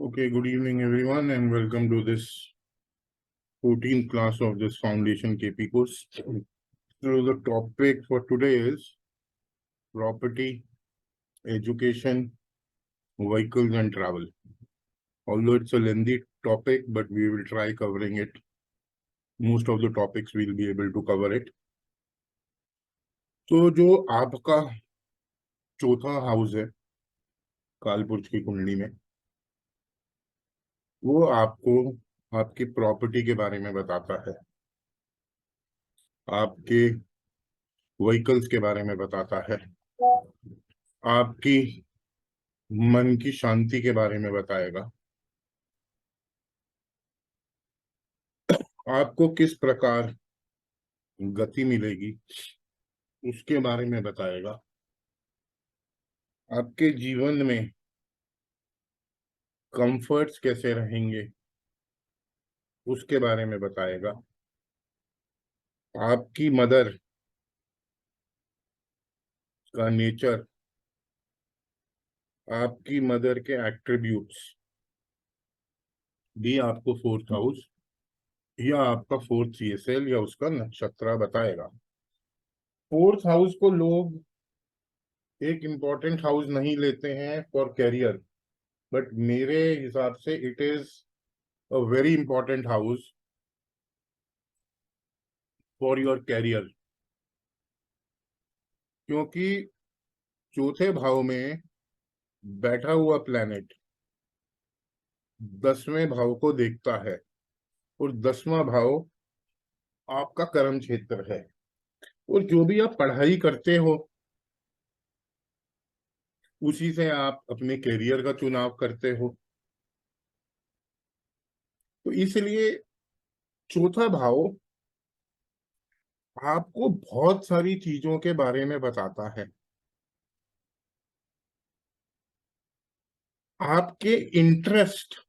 Okay, good evening everyone and welcome to this 14th class of this Foundation KP course. So the topic for today is property, education, vehicles and travel. Although it's a lengthy topic, but we will try covering it. Most of the topics we'll be able to cover it. तो जो आपका चौथा house है कालपुरुष की कुंडली में, वो आपको आपकी प्रॉपर्टी के बारे में बताता है, आपके व्हीकल्स के बारे में बताता है, आपकी मन की शांति के बारे में बताएगा, आपको किस प्रकार गति मिलेगी उसके बारे में बताएगा, आपके जीवन में कंफर्ट्स कैसे रहेंगे उसके बारे में बताएगा, आपकी मदर का नेचर, आपकी मदर के एट्रीब्यूट्स भी आपको फोर्थ हाउस या आपका फोर्थ सीएसएल या उसका नक्षत्र बताएगा। फोर्थ हाउस को लोग एक इंपॉर्टेंट हाउस नहीं लेते हैं फॉर कैरियर, बट मेरे हिसाब से it is a very important house for your career, क्योंकि चौथे भाव में बैठा हुआ प्लैनेट 10वें भाव को देखता है और 10वां भाव आपका कर्म क्षेत्र है, और जो भी आप पढ़ाई करते हो उसी से आप अपने कैरियर का चुनाव करते हो। तो इसलिए चौथा भाव आपको बहुत सारी चीजों के बारे में बताता है, आपके इंटरेस्ट,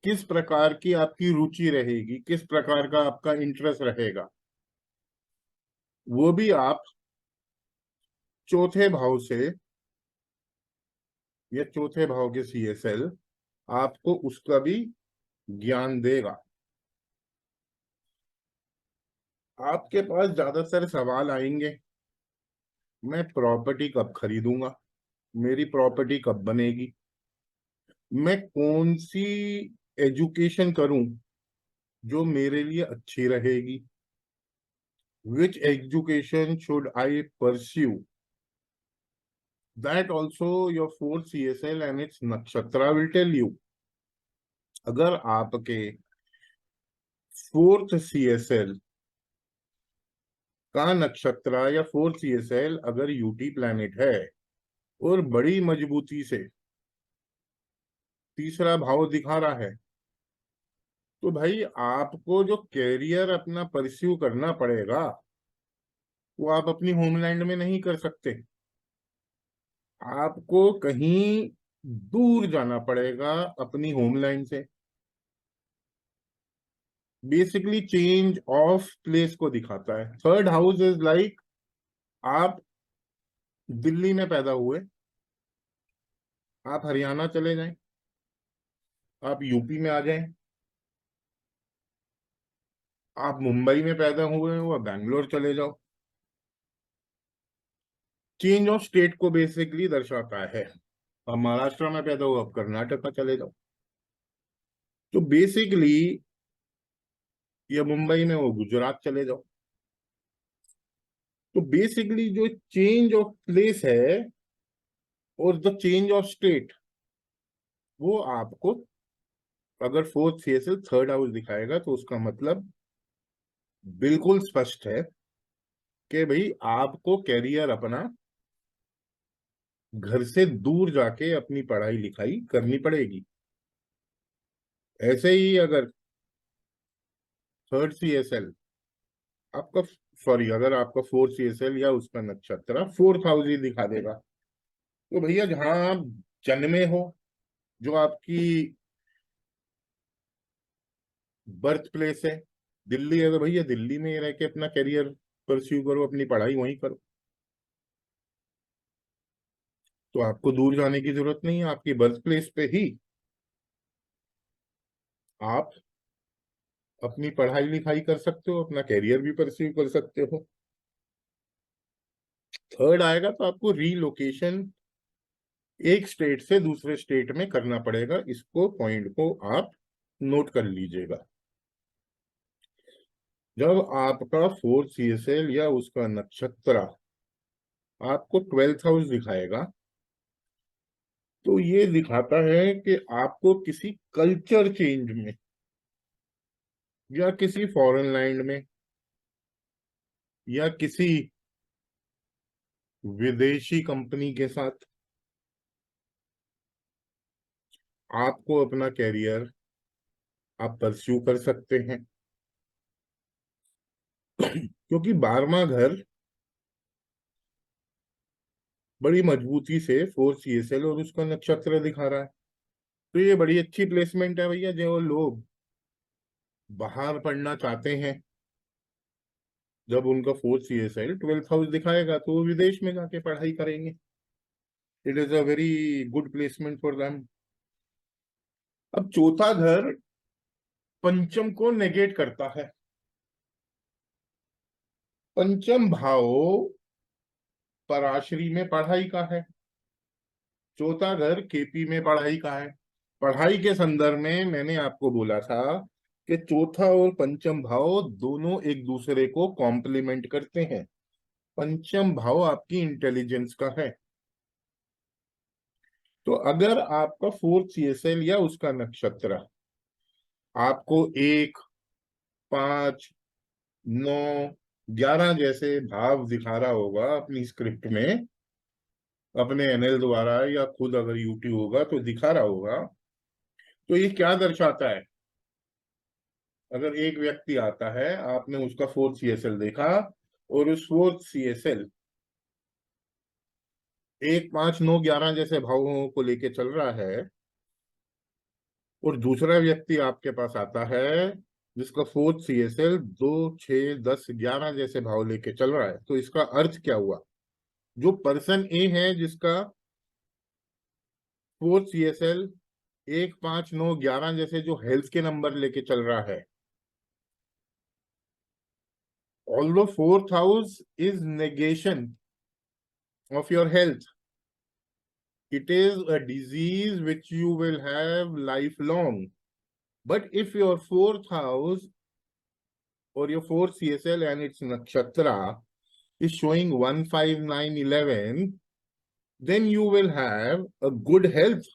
किस प्रकार की आपकी रुचि रहेगी, किस प्रकार का आपका इंटरेस्ट रहेगा, वो भी आप चौथे भाव से या चौथे भाव के सीएसएल आपको उसका भी ज्ञान देगा। आपके पास ज्यादातर सवाल आएंगे, मैं प्रॉपर्टी कब खरीदूंगा, मेरी प्रॉपर्टी कब बनेगी, मैं कौन सी एजुकेशन करूं जो मेरे लिए अच्छी रहेगी, which education should I pursue, that also your fourth CSL and its nakshatra will tell you। अगर आपके फोर्थ सीएसएल का नक्षत्र या फोर्थ सीएसएल अगर यूटी प्लैनेट है और बड़ी मजबूती से तीसरा भाव दिखा रहा है, तो भाई आपको जो कैरियर अपना परस्यू करना पड़ेगा वो आप अपनी होमलैंड में नहीं कर सकते, आपको कहीं दूर जाना पड़ेगा अपनी होमलैंड से। बेसिकली चेंज ऑफ प्लेस को दिखाता है। थर्ड हाउस इज लाइक आप दिल्ली में पैदा हुए, आप हरियाणा चले जाएं, आप यूपी में आ जाएं, आप मुंबई में पैदा हुए हो, आप बैंगलोर चले जाओ। चेंज ऑफ स्टेट को बेसिकली दर्शाता है। आप महाराष्ट्र में पैदा हुआ, आप कर्नाटक में चले जाओ। तो बेसिकली या मुंबई में हो गुजरात चले जाओ। तो बेसिकली जो चेंज ऑफ प्लेस है और द चेंज ऑफ स्टेट, वो आपको अगर फोर्थ सीएसएल थर्ड हाउस दिखाएगा तो उसका मतलब बिल्कुल स्पष्ट है कि भाई आपको कैरियर अपना घर से दूर जाके अपनी पढ़ाई लिखाई करनी पड़ेगी। ऐसे ही अगर थर्ड CSL आपका, सॉरी, अगर आपका फोर्थ CSL या उसका नक्षत्र 4th हाउस ही दिखा देगा, तो भैया जहां आप जन्मे हो, जो आपकी बर्थ प्लेस है, दिल्ली है, तो भैया दिल्ली में रह के अपना करियर परस्यू करो, अपनी पढ़ाई वहीं करो। तो आपको दूर जाने की जरूरत नहीं है, आपकी बर्थ प्लेस पे ही आप अपनी पढ़ाई लिखाई कर सकते हो, अपना करियर भी परस्यू कर सकते हो। थर्ड आएगा तो आपको रीलोकेशन एक स्टेट से दूसरे स्टेट में करना पड़ेगा। इसको पॉइंट को आप नोट कर लीजिएगा। जब आपका फोर्थ CSL या उसका नक्षत्र आपको 12th हाउस दिखाएगा, तो ये दिखाता है कि आपको किसी कल्चर चेंज में या किसी फॉरेन लैंड में या किसी विदेशी कंपनी के साथ आपको अपना कैरियर आप परस्यू कर सकते हैं। क्योंकि 12वां घर बड़ी मजबूती से फोर्थ CSL और उसका नक्षत्र दिखा रहा है। तो ये बड़ी अच्छी प्लेसमेंट है भैया। जो लोग बाहर पढ़ना चाहते हैं, जब उनका फोर्थ CSL 12th हाउस दिखाएगा तो वो विदेश में जाके पढ़ाई करेंगे। It is a very good placement for them. अब चौथा घर पंचम को नेगेट करता है। पंचम भाव पराशरी में पढ़ाई का है, चौथा घर KP में पढ़ाई का है। पढ़ाई के संदर्भ में मैंने आपको बोला था कि चौथा और पंचम भाव दोनों एक दूसरे को कॉम्प्लीमेंट करते हैं। पंचम भाव आपकी इंटेलिजेंस का है। तो अगर आपका फोर्थ CSL या उसका नक्षत्र आपको 1, 5, 9, 11 जैसे भाव दिखा रहा होगा अपनी स्क्रिप्ट में, अपने NL द्वारा, या खुद अगर यूट्यूब होगा तो दिखा रहा होगा, तो ये क्या दर्शाता है? अगर एक व्यक्ति आता है, आपने उसका फोर्थ CSL देखा और उस फोर्थ CSL 1, 5, 9, 11 जैसे भावों को लेके चल रहा है, और दूसरा व्यक्ति आपके पास आता है जिसका फोर्थ CSL 2, 6, 10, 11 जैसे भाव लेके चल रहा है, तो इसका अर्थ क्या हुआ? जो पर्सन A है जिसका फोर्थ CSL 1, 5, 9, 11 जैसे जो हेल्थ के नंबर लेके चल रहा है, although fourth house is negation of your health, it is a disease which you will have lifelong. But if your fourth house or your fourth CSL and its nakshatra is showing 1, 5, 9, 11, then you will have a good health,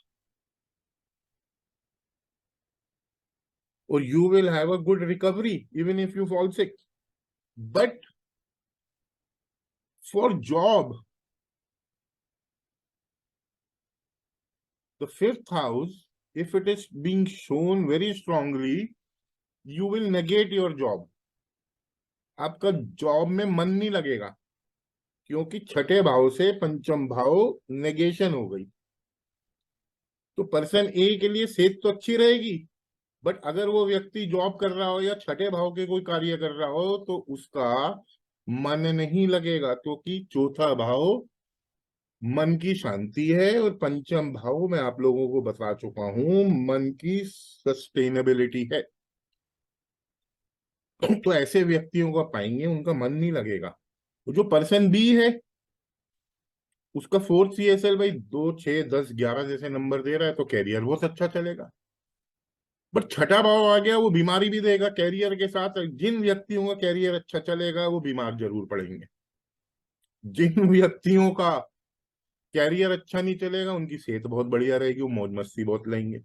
or you will have a good recovery even if you fall sick. But for job, the fifth house, if it is being shown very strongly, you will negate your job. आपका job में मन नहीं लगेगा, क्योंकि छठे भाव से पंचम भाव नेगेशन हो गई। तो पर्सन A के लिए सेहत तो अच्छी रहेगी, बट अगर वो व्यक्ति जॉब कर रहा हो या छठे भाव के कोई कार्य कर रहा हो तो उसका मन नहीं लगेगा, क्योंकि चौथा भाव मन की शांति है और पंचम भाव मैं आप लोगों को बता चुका हूं मन की सस्टेनेबिलिटी है। तो ऐसे व्यक्तियों का पाएंगे उनका मन नहीं लगेगा। तो जो पर्सन B है उसका फोर्थ CSL भाई 2, 6, 10, 11 जैसे नंबर दे रहा है, तो कैरियर बहुत अच्छा चलेगा। बट छठा भाव आ गया, वो बीमारी भी देगा कैरियर के साथ। जिन व्यक्तियों का कैरियर अच्छा चलेगा वो बीमार जरूर पड़ेंगे, जिन व्यक्तियों का कैरियर अच्छा नहीं चलेगा उनकी सेहत बहुत बढ़िया रहेगी, वो मौज मस्ती बहुत लेंगे।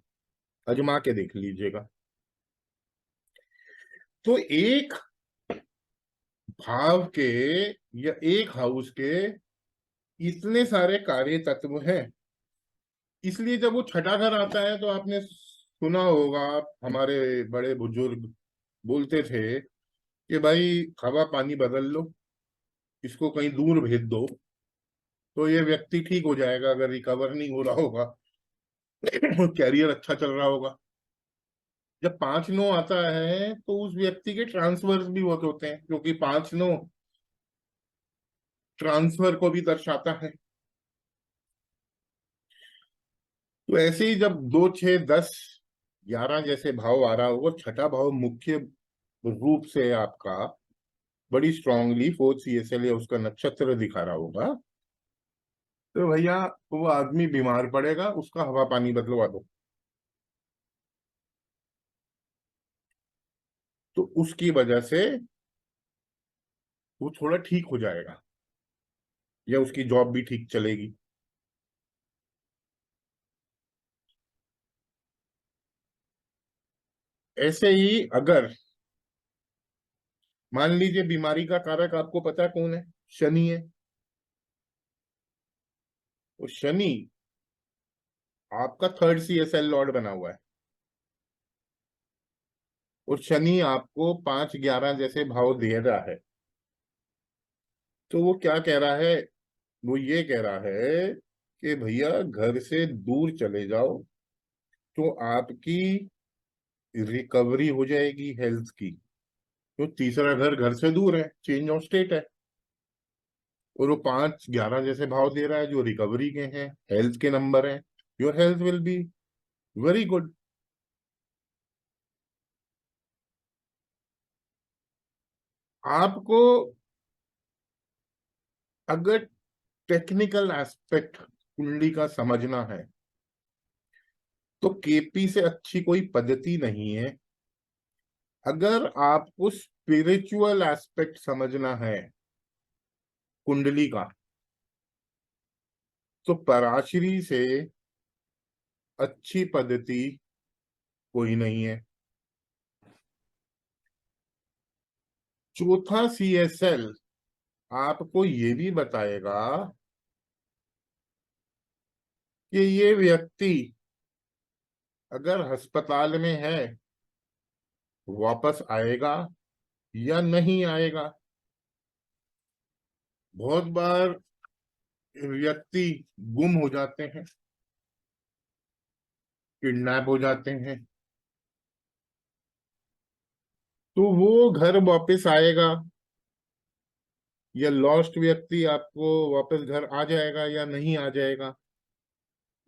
अजमा के देख लीजिएगा। तो एक भाव के या एक हाउस के इतने सारे कार्य तत्व हैं, इसलिए जब वो छठा घर आता है तो आपने सुना होगा, हमारे बड़े बुजुर्ग बोलते थे कि भाई हवा पानी बदल लो, इसको कहीं दूर भेज दो तो ये व्यक्ति ठीक हो जाएगा, अगर रिकवर नहीं हो रहा होगा कैरियर अच्छा चल रहा होगा। जब 5-9 आता है तो उस व्यक्ति के ट्रांसफर्स भी बहुत होते हैं, क्योंकि 5-9 ट्रांसफर को भी दर्शाता है। तो ऐसे ही जब 2, 6, 10, 11 जैसे भाव आ रहा होगा, छठा भाव मुख्य रूप से आपका बड़ी स्ट्रांगली 4 CSL या उसका नक्षत्र दिखा रहा होगा, तो भैया वो आदमी बीमार पड़ेगा, उसका हवा पानी बदलवा दो, तो उसकी वजह से वो थोड़ा ठीक हो जाएगा या उसकी जॉब भी ठीक चलेगी। ऐसे ही अगर मान लीजिए बीमारी का कारक आपको पता है कौन है, शनि है। तो शनि आपका 3rd CSL लॉर्ड बना हुआ है, और शनि आपको 5-11 जैसे भाव दे रहा है। तो वो क्या कह रहा है, वो ये कह रहा है कि भैया घर से दूर चले जाओ तो आपकी रिकवरी हो जाएगी हेल्थ की। तो तीसरा घर घर से दूर है, चेंज ऑफ स्टेट है, और वो 5-11 जैसे भाव दे रहा है जो रिकवरी के हैं, हेल्थ के नंबर हैं। Your health will be very good. आपको अगर टेक्निकल एस्पेक्ट कुंडली का समझना है तो केपी से अच्छी कोई पद्धति नहीं है। अगर आपको स्पिरिचुअल एस्पेक्ट समझना है कुंडली का, तो पराशरी से अच्छी पद्धति कोई नहीं है। चौथा CSL आपको ये भी बताएगा कि ये व्यक्ति अगर अस्पताल में है वापस आएगा या नहीं आएगा। बहुत बार व्यक्ति गुम हो जाते हैं, किडनैप हो जाते हैं, तो वो घर वापस आएगा या लॉस्ट व्यक्ति आपको वापस घर आ जाएगा या नहीं आ जाएगा,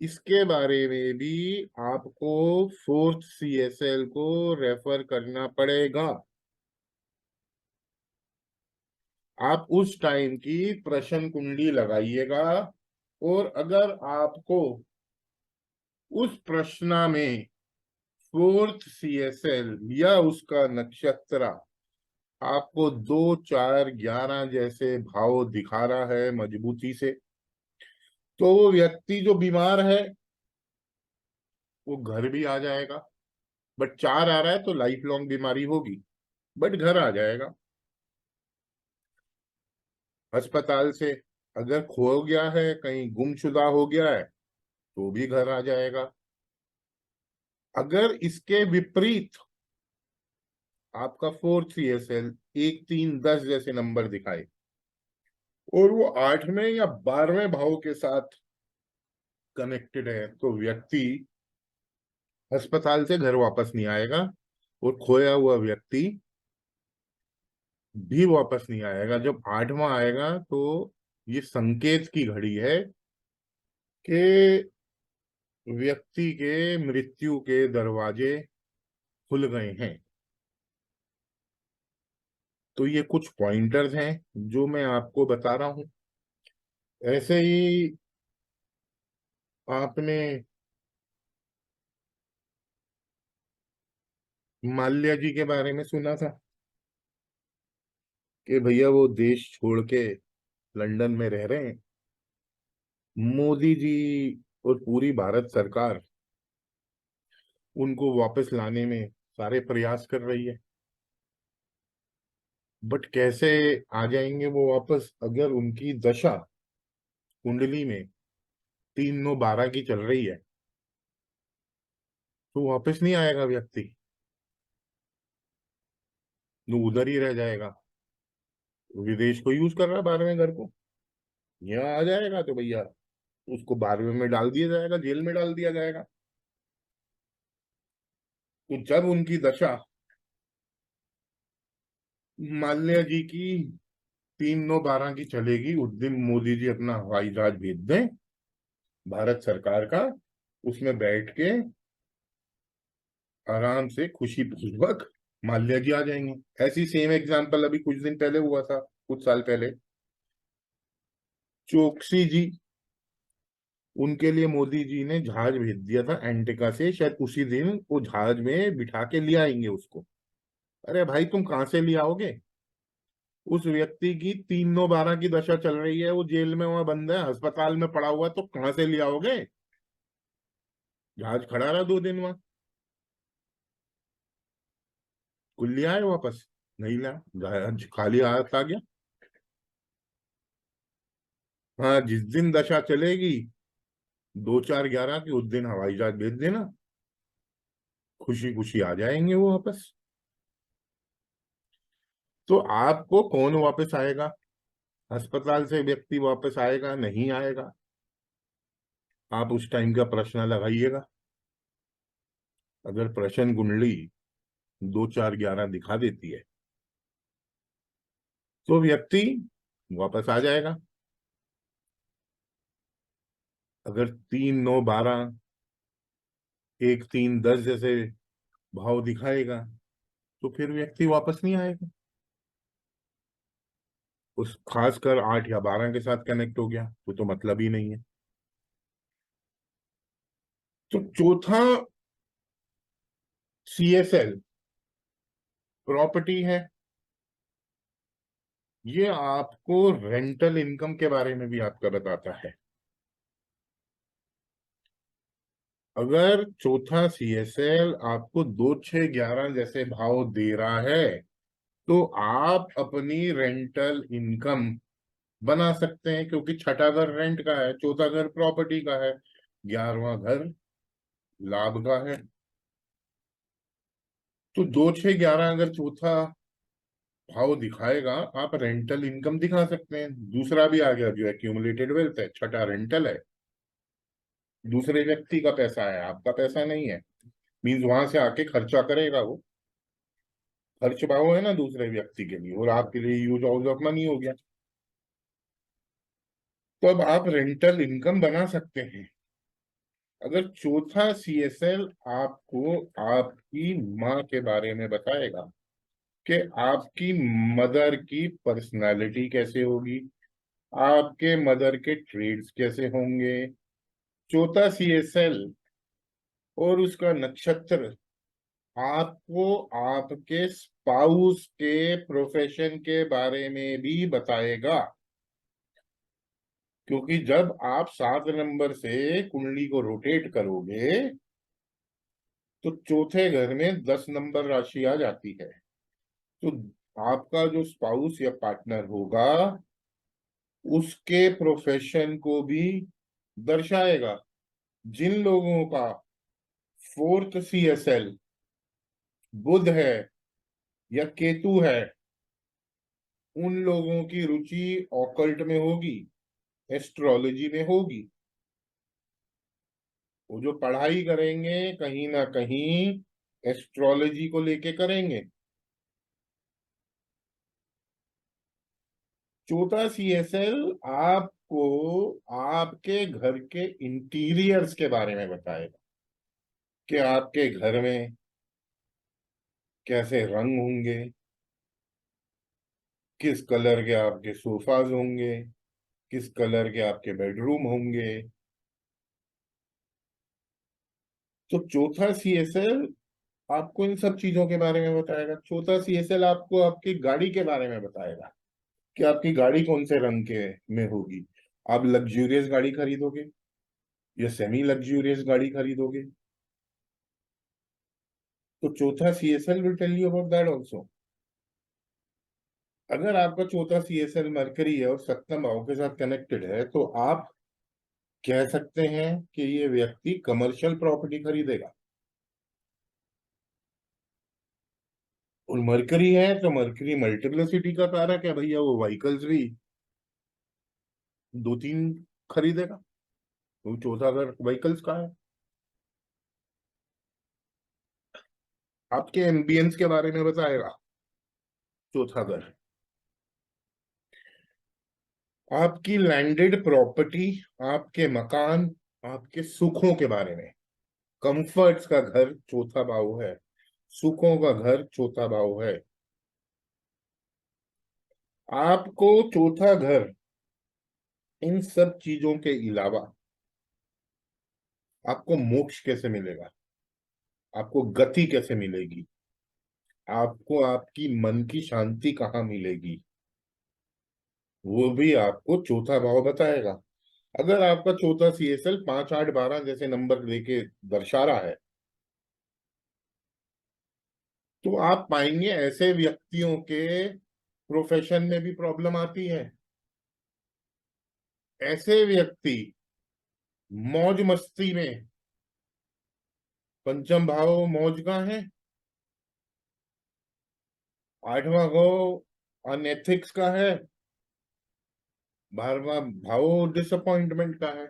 इसके बारे में भी आपको 4th CSL को रेफर करना पड़ेगा। आप उस टाइम की प्रश्न कुंडली लगाइएगा, और अगर आपको उस प्रश्न में 4th CSL या उसका नक्षत्र आपको 2, 4, 11 जैसे भाव दिखा रहा है मजबूती से, तो वो व्यक्ति जो बीमार है वो घर भी आ जाएगा। बट 4 आ रहा है तो लाइफ लॉन्ग बीमारी होगी, बट घर आ जाएगा। अस्पताल से अगर खो गया है, कहीं गुमशुदा हो गया है, तो भी घर आ जाएगा। अगर इसके विपरीत आपका 4th CSL 1, 3, 10 जैसे नंबर दिखाए और वो 8वें या 12वें भाव के साथ कनेक्टेड है, तो व्यक्ति अस्पताल से घर वापस नहीं आएगा, और खोया हुआ व्यक्ति भी वापस नहीं आएगा। जब 8वां आएगा तो ये संकेत की घड़ी है कि व्यक्ति के मृत्यु के दरवाजे खुल गए हैं। तो ये कुछ पॉइंटर्स हैं जो मैं आपको बता रहा हूं। ऐसे ही आपने माल्या जी के बारे में सुना था कि भैया वो देश छोड़ के लंदन में रह रहे हैं। मोदी जी और पूरी भारत सरकार उनको वापस लाने में सारे प्रयास कर रही है। बट कैसे आ जाएंगे वो वापस, अगर उनकी दशा कुंडली में 3 9 12 की चल रही है तो वापस नहीं आएगा व्यक्ति, वो उधर ही रह जाएगा। विदेश को यूज कर रहा है 12वें घर को, यहाँ आ जाएगा तो भैया उसको 12वें में डाल दिया जाएगा, जेल में डाल दिया जाएगा। तो जब उनकी दशा माल्या जी की 3 9 12 की चलेगी, उस दिन मोदी जी अपना हवाई जहाज भेज दें भारत सरकार का, उसमें बैठ के आराम से खुशी पूर्वक माल्या जी आ जाएंगे। ऐसी सेम एग्जांपल अभी कुछ दिन पहले हुआ था, कुछ साल पहले। चोकसी जी, उनके लिए मोदी जी ने जहाज भेज दिया था एंटिका से, शायद उसी दिन वो जहाज में बिठा के ले आएंगे उसको। अरे भाई तुम कहां से ले आओगे? उस व्यक्ति की 3 9 12 की दशा चल रही है, वो जेल में वहां बंद है, अस्पताल में पड़ा हुआ है, तो कहां से ले आओगे? जहाज खड़ा रहा 2 दिन वहां, कुल लिया है वापस? नहीं लाया, जहाज खाली हाथ आ गया। हाँ, जिस दिन दशा चलेगी 2 4 11 की, उस दिन हवाई जहाज भेज देना, खुशी खुशी आ जाएंगे वो वापस। तो आपको कौन वापस आएगा? अस्पताल से व्यक्ति वापस आएगा नहीं आएगा, आप उस टाइम का प्रश्न लगाइएगा। अगर प्रश्न कुंडली 2 4 11 दिखा देती है तो व्यक्ति वापस आ जाएगा। अगर 3 9 12 1 3 10 जैसे भाव दिखाएगा तो फिर व्यक्ति वापस नहीं आएगा। उस खासकर 8 या 12 के साथ कनेक्ट हो गया तो मतलब ही नहीं है। तो चौथा CSL प्रॉपर्टी है, ये आपको रेंटल इनकम के बारे में भी आपका बताता है। अगर चौथा CSL आपको 2 6 11 जैसे भाव दे रहा है तो आप अपनी रेंटल इनकम बना सकते हैं, क्योंकि छठा घर रेंट का है, चौथा घर प्रॉपर्टी का है, 11वां घर लाभ का है। तो 2 6 11 अगर चौथा भाव दिखाएगा, आप रेंटल इनकम दिखा सकते हैं। दूसरा भी आ गया जो एक्यूमुलेटेड वेल्थ है, छठा रेंटल है, दूसरे व्यक्ति का पैसा है, आपका पैसा नहीं है। मीन्स वहां से आके खर्चा करेगा वो, खर्च भाव है ना दूसरे व्यक्ति के लिए, और आपके लिए यूज हाउस ऑफ मनी हो गया। तो अब आप रेंटल इनकम बना सकते हैं। अगर चौथा CSL आपको आपकी माँ के बारे में बताएगा कि आपकी मदर की पर्सनालिटी कैसे होगी, आपके मदर के ट्रेड्स कैसे होंगे, चौथा CSL और उसका नक्षत्र आपको आपके स्पाउस के प्रोफेशन के बारे में भी बताएगा। क्योंकि जब आप 7 नंबर से कुंडली को रोटेट करोगे तो चौथे घर में 10 नंबर राशि आ जाती है। तो आपका जो स्पाउस या पार्टनर होगा उसके प्रोफेशन को भी दर्शाएगा। जिन लोगों का 4th CSL बुध है या केतु है, उन लोगों की रुचि ऑकल्ट में होगी, एस्ट्रोलॉजी में होगी। वो जो पढ़ाई करेंगे कहीं ना कहीं एस्ट्रोलॉजी को लेके करेंगे। चौथा CSL आपको आपके घर के इंटीरियर्स के बारे में बताएगा कि आपके घर में कैसे रंग होंगे, किस कलर के आपके सोफाज होंगे, किस कलर के आपके बेडरूम होंगे। तो चौथा CSL आपको इन सब चीजों के बारे में बताएगा। चौथा CSL आपको आपकी गाड़ी के बारे में बताएगा कि आपकी गाड़ी कौन से रंग के में होगी। आप लग्जूरियस गाड़ी खरीदोगे या सेमी लग्जूरियस गाड़ी खरीदोगे, तो चौथा CSL will tell you about that also. अगर आपका चौथा CSL मरकरी है और सप्तम भाव के साथ कनेक्टेड है, तो आप कह सकते हैं कि ये व्यक्ति कमर्शियल प्रॉपर्टी खरीदेगा। और मरकरी है तो मरकरी मल्टीप्लिसिटी का कारक है भैया, वो व्हीकल्स भी दो तीन खरीदेगा। तो चौथा घर व्हीकल्स का है। आपके एम्बियंस के बारे में बताएगा चौथा घर। आपकी लैंडेड प्रॉपर्टी, आपके मकान, आपके सुखों के बारे में। कंफर्ट्स का घर चौथा भाव है, सुखों का घर चौथा भाव है। आपको चौथा घर इन सब चीजों के अलावा आपको मोक्ष कैसे मिलेगा, आपको गति कैसे मिलेगी, आपको आपकी मन की शांति कहाँ मिलेगी, वो भी आपको चौथा भाव बताएगा। अगर आपका चौथा CSL 5, 8, 12 जैसे नंबर लेके दर्शा रहा है, तो आप पाएंगे ऐसे व्यक्तियों के प्रोफेशन में भी प्रॉब्लम आती है। ऐसे व्यक्ति मौज मस्ती में, पंचम भाव मौज का है, आठवां भाव अनएथिक्स का है, 12वां भाव डिसअपॉइंटमेंट का है।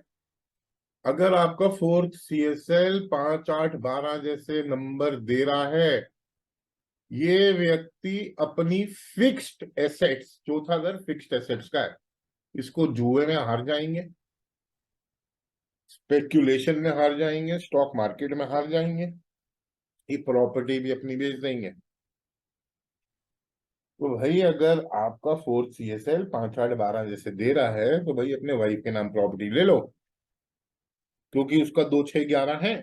अगर आपका फोर्थ CSL 5, 8, 12 जैसे नंबर दे रहा है, ये व्यक्ति अपनी फिक्स्ड एसेट्स, चौथा घर फिक्स्ड एसेट्स का है, इसको जुए में हार जाएंगे, स्पेक्यूलेशन में हार जाएंगे, स्टॉक मार्केट में हार जाएंगे, ये प्रॉपर्टी भी अपनी बेच देंगे। तो भाई अगर आपका फोर्थ CSL 5, 8, 12 जैसे दे रहा है, तो भाई अपने वाइफ के नाम प्रॉपर्टी ले लो, क्योंकि उसका 2, 6, 11 है।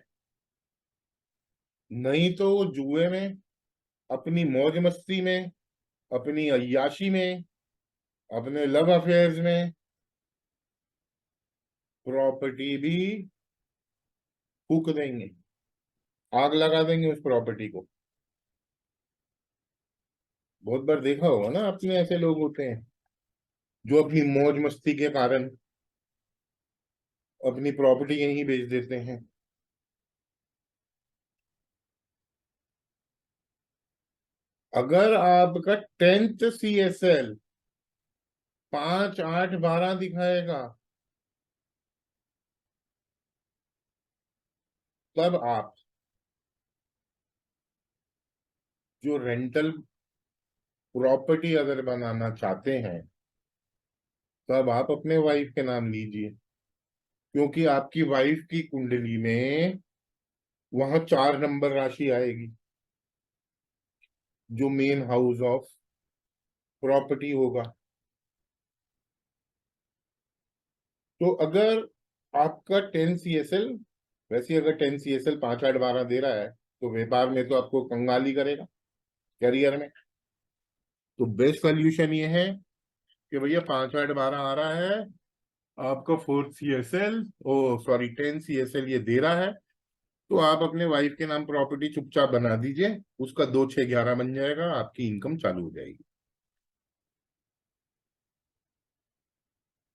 नहीं तो वो जुए में, अपनी मौज मस्ती में, अपनी अय्याशी में, अपने लव अफेयर्स में प्रॉपर्टी भी फूक देंगे, आग लगा देंगे उस प्रॉपर्टी को। बहुत बार देखा होगा ना आपने, ऐसे लोग होते हैं जो अपनी मौज मस्ती के कारण अपनी प्रॉपर्टी यहीं बेच देते हैं। अगर आपका 10th CSL 5, 8, 12 दिखाएगा, तब आप जो रेंटल प्रॉपर्टी अगर बनाना चाहते हैं, तब आप अपने वाइफ के नाम लीजिए, क्योंकि आपकी वाइफ की कुंडली में वहां 4 नंबर राशि आएगी, जो मेन हाउस ऑफ प्रॉपर्टी होगा। तो अगर आपका 10 CSL, वैसे ही अगर 10 CSL 5, 8, 12 दे रहा है, तो व्यापार में तो आपको कंगाली करेगा, करियर में। तो बेस्ट सोल्यूशन ये है कि भैया 5, 8, 12 आ रहा है, आपका फोर्थ CSL, ओ सॉरी 10 CSL ये दे रहा है, तो आप अपने वाइफ के नाम प्रॉपर्टी चुपचाप बना दीजिए, उसका 2, 6, 11 बन जाएगा, आपकी इनकम चालू हो जाएगी।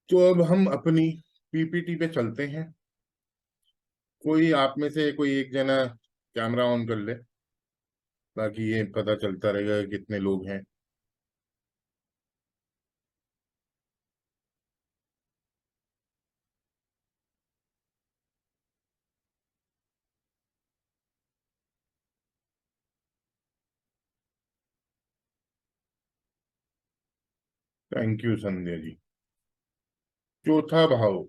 तो अब हम अपनी PPT पे चलते हैं। कोई आप में से कोई एक जना कैमरा ऑन कर ले, ताकि ये पता चलता रहेगा कि कितने लोग हैं। Thank you Sandhya ji. चौथा भाव,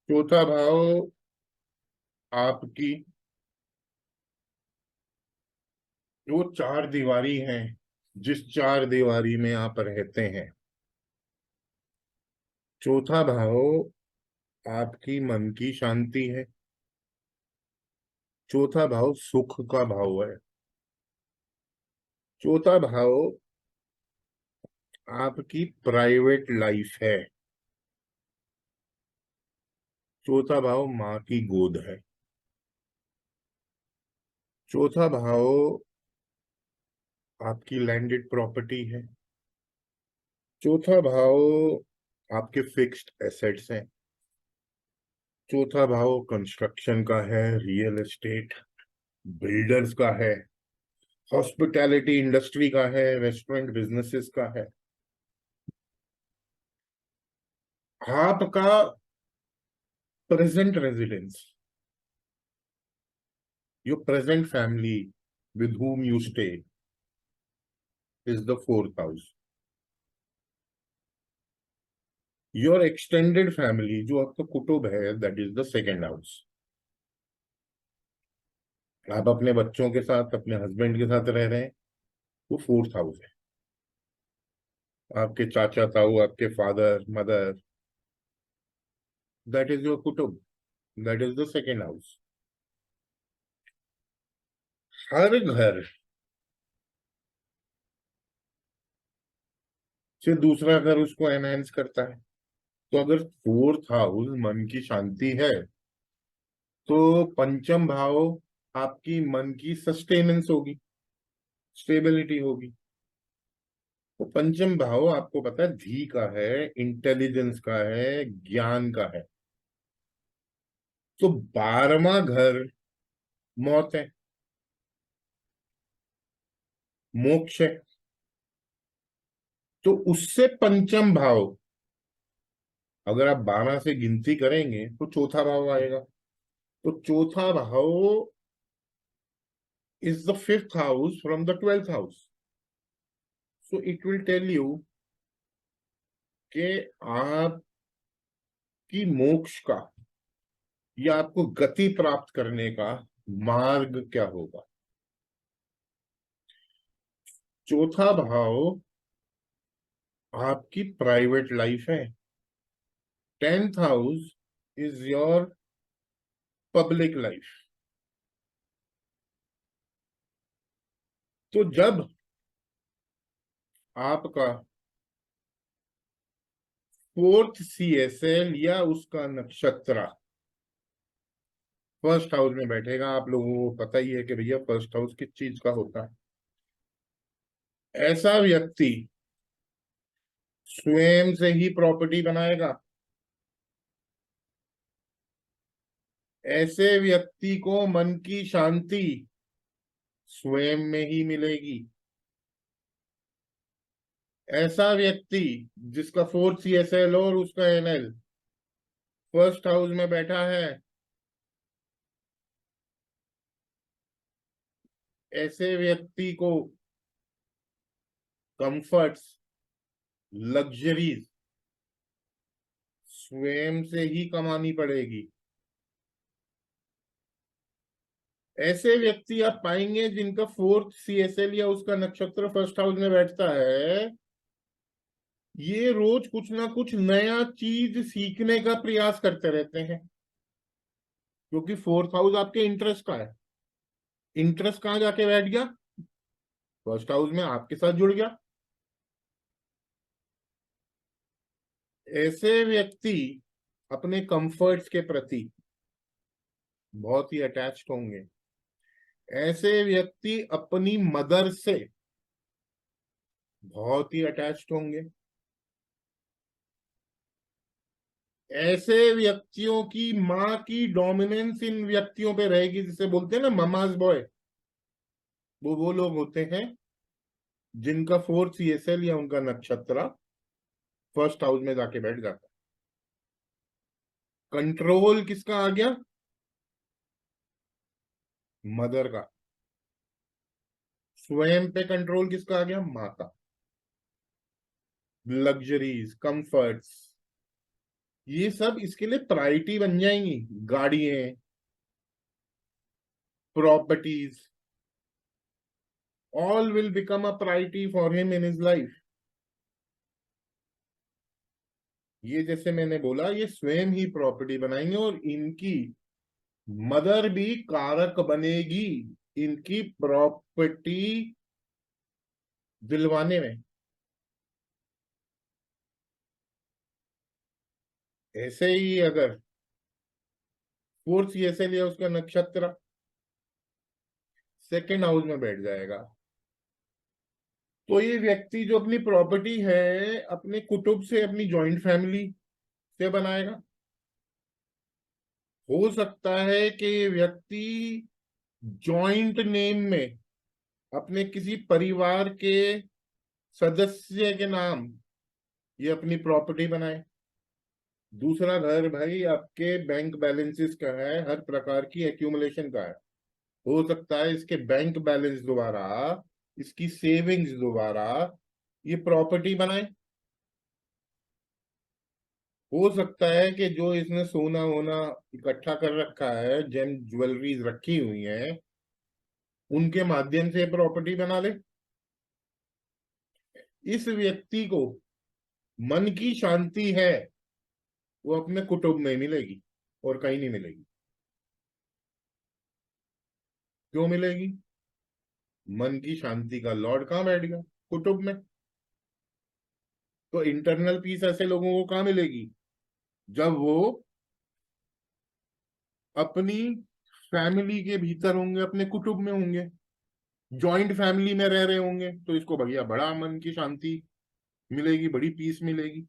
चौथा भाव आपकी जो चार दीवारी है, जिस चार दीवारी में आप रहते हैं, चौथा भाव आपकी मन की शांति है, चौथा भाव सुख का भाव है, चौथा भाव आपकी प्राइवेट लाइफ है, चौथा भाव माँ की गोद है, चौथा भाव आपकी लैंडेड प्रॉपर्टी है। चौथा भाव आपके फिक्स्ड एसेट्स हैं। चौथा भाव कंस्ट्रक्शन का है, रियल एस्टेट, बिल्डर्स का है, हॉस्पिटैलिटी इंडस्ट्री का है, रेस्टोरेंट बिजनेसेस का है। आपका present residence, your present family with whom you stay is the fourth house. Your extended family, जो आपका कुटुंब है, that is the second house. आप अपने बच्चों के साथ, अपने हस्बैंड के साथ रह रहे हैं, वो फोर्थ हाउस है। आपके चाचा ताऊ, आपके father mother, that is your kutumb, that is the second house. हर घर से दूसरा घर उसको एनहांस करता है। तो अगर फोर्थ हाउस मन की शांति है, तो पंचम भाव आपकी मन की सस्टेनेंस होगी, स्टेबिलिटी होगी। तो पंचम भाव आपको पता है धी का है, इंटेलिजेंस का है, ज्ञान का है। तो 12वां घर मौत है, मोक्ष है। तो उससे पंचम भाव अगर आप 12 से गिनती करेंगे तो चौथा भाव आएगा। तो चौथा भाव is the fifth house from the 12th house. So it will tell you कि आपकी मोक्ष का या आपको गति प्राप्त करने का मार्ग क्या होगा। चौथा भाव आपकी प्राइवेट लाइफ है। 10th house is your public life. तो जब आपका फोर्थ सीएसएल या उसका नक्षत्र फर्स्ट हाउस में बैठेगा, आप लोगों को पता ही है कि भैया फर्स्ट हाउस किस चीज का होता है। ऐसा व्यक्ति स्वयं से ही प्रॉपर्टी बनाएगा। ऐसे व्यक्ति को मन की शांति स्वयं में ही मिलेगी। ऐसा व्यक्ति जिसका फोर्थ सीएसएल और उसका एनएल फर्स्ट हाउस में बैठा है, ऐसे व्यक्ति को कंफर्ट्स, लग्जरीज स्वयं से ही कमानी पड़ेगी। ऐसे व्यक्ति आप पाएंगे जिनका फोर्थ सीएसएल या उसका नक्षत्र फर्स्ट हाउस में बैठता है, ये रोज कुछ ना कुछ नया चीज सीखने का प्रयास करते रहते हैं, क्योंकि फोर्थ हाउस आपके इंटरेस्ट का है। इंटरेस्ट कहाँ जाके बैठ गया? फर्स्ट हाउस में आपके साथ जुड़ गया। ऐसे व्यक्ति अपने कंफर्ट्स के प्रति बहुत ही अटैच्ड होंगे। ऐसे व्यक्ति अपनी मदर से बहुत ही अटैच्ड होंगे। ऐसे व्यक्तियों की माँ की डोमिनेंस इन व्यक्तियों पे रहेगी, जिसे बोलते हैं ना ममाज बॉय। वो लोग होते हैं जिनका फोर्थ सीएसएल या उनका नक्षत्र फर्स्ट हाउस में जाके बैठ जाता है। कंट्रोल किसका आ गया? मदर का। स्वयं पे कंट्रोल किसका आ गया? माँ का। लग्जरीज, कंफर्ट्स, ये सब इसके लिए प्रायोरिटी बन जाएंगी। गाड़ियां, properties, all will become a priority for him in his life. ये जैसे मैंने बोला, ये स्वयं ही प्रॉपर्टी बनाएंगे और इनकी मदर भी कारक बनेगी इनकी प्रॉपर्टी दिलवाने में। ऐसे ही अगर फोर्थ सीएसएल या उसका नक्षत्र सेकेंड हाउस में बैठ जाएगा, तो ये व्यक्ति जो अपनी प्रॉपर्टी है अपने कुटुंब से, अपनी जॉइंट फैमिली से बनाएगा। हो सकता है कि ये व्यक्ति जॉइंट नेम में अपने किसी परिवार के सदस्य के नाम ये अपनी प्रॉपर्टी बनाए। दूसरा घर भाई आपके बैंक बैलेंसेस का है, हर प्रकार की एक्यूमुलेशन का है। हो सकता है इसके बैंक बैलेंस द्वारा, इसकी सेविंग्स द्वारा ये प्रॉपर्टी बनाए। हो सकता है कि जो इसने सोना वोना इकट्ठा कर रखा है, जेम ज्वेलरीज रखी हुई है, उनके माध्यम से प्रॉपर्टी बना ले। इस व्यक्ति को मन की शांति है वो अपने कुटुंब में मिलेगी और कहीं नहीं मिलेगी। क्यों मिलेगी? मन की शांति का लॉर्ड कहाँ बैठ गया? कुटुंब में। तो इंटरनल पीस ऐसे लोगों को कहाँ मिलेगी? जब वो अपनी फैमिली के भीतर होंगे, अपने कुटुंब में होंगे, जॉइंट फैमिली में रह रहे होंगे, तो इसको भैया बड़ा मन की शांति मिलेगी, बड़ी पीस मिलेगी।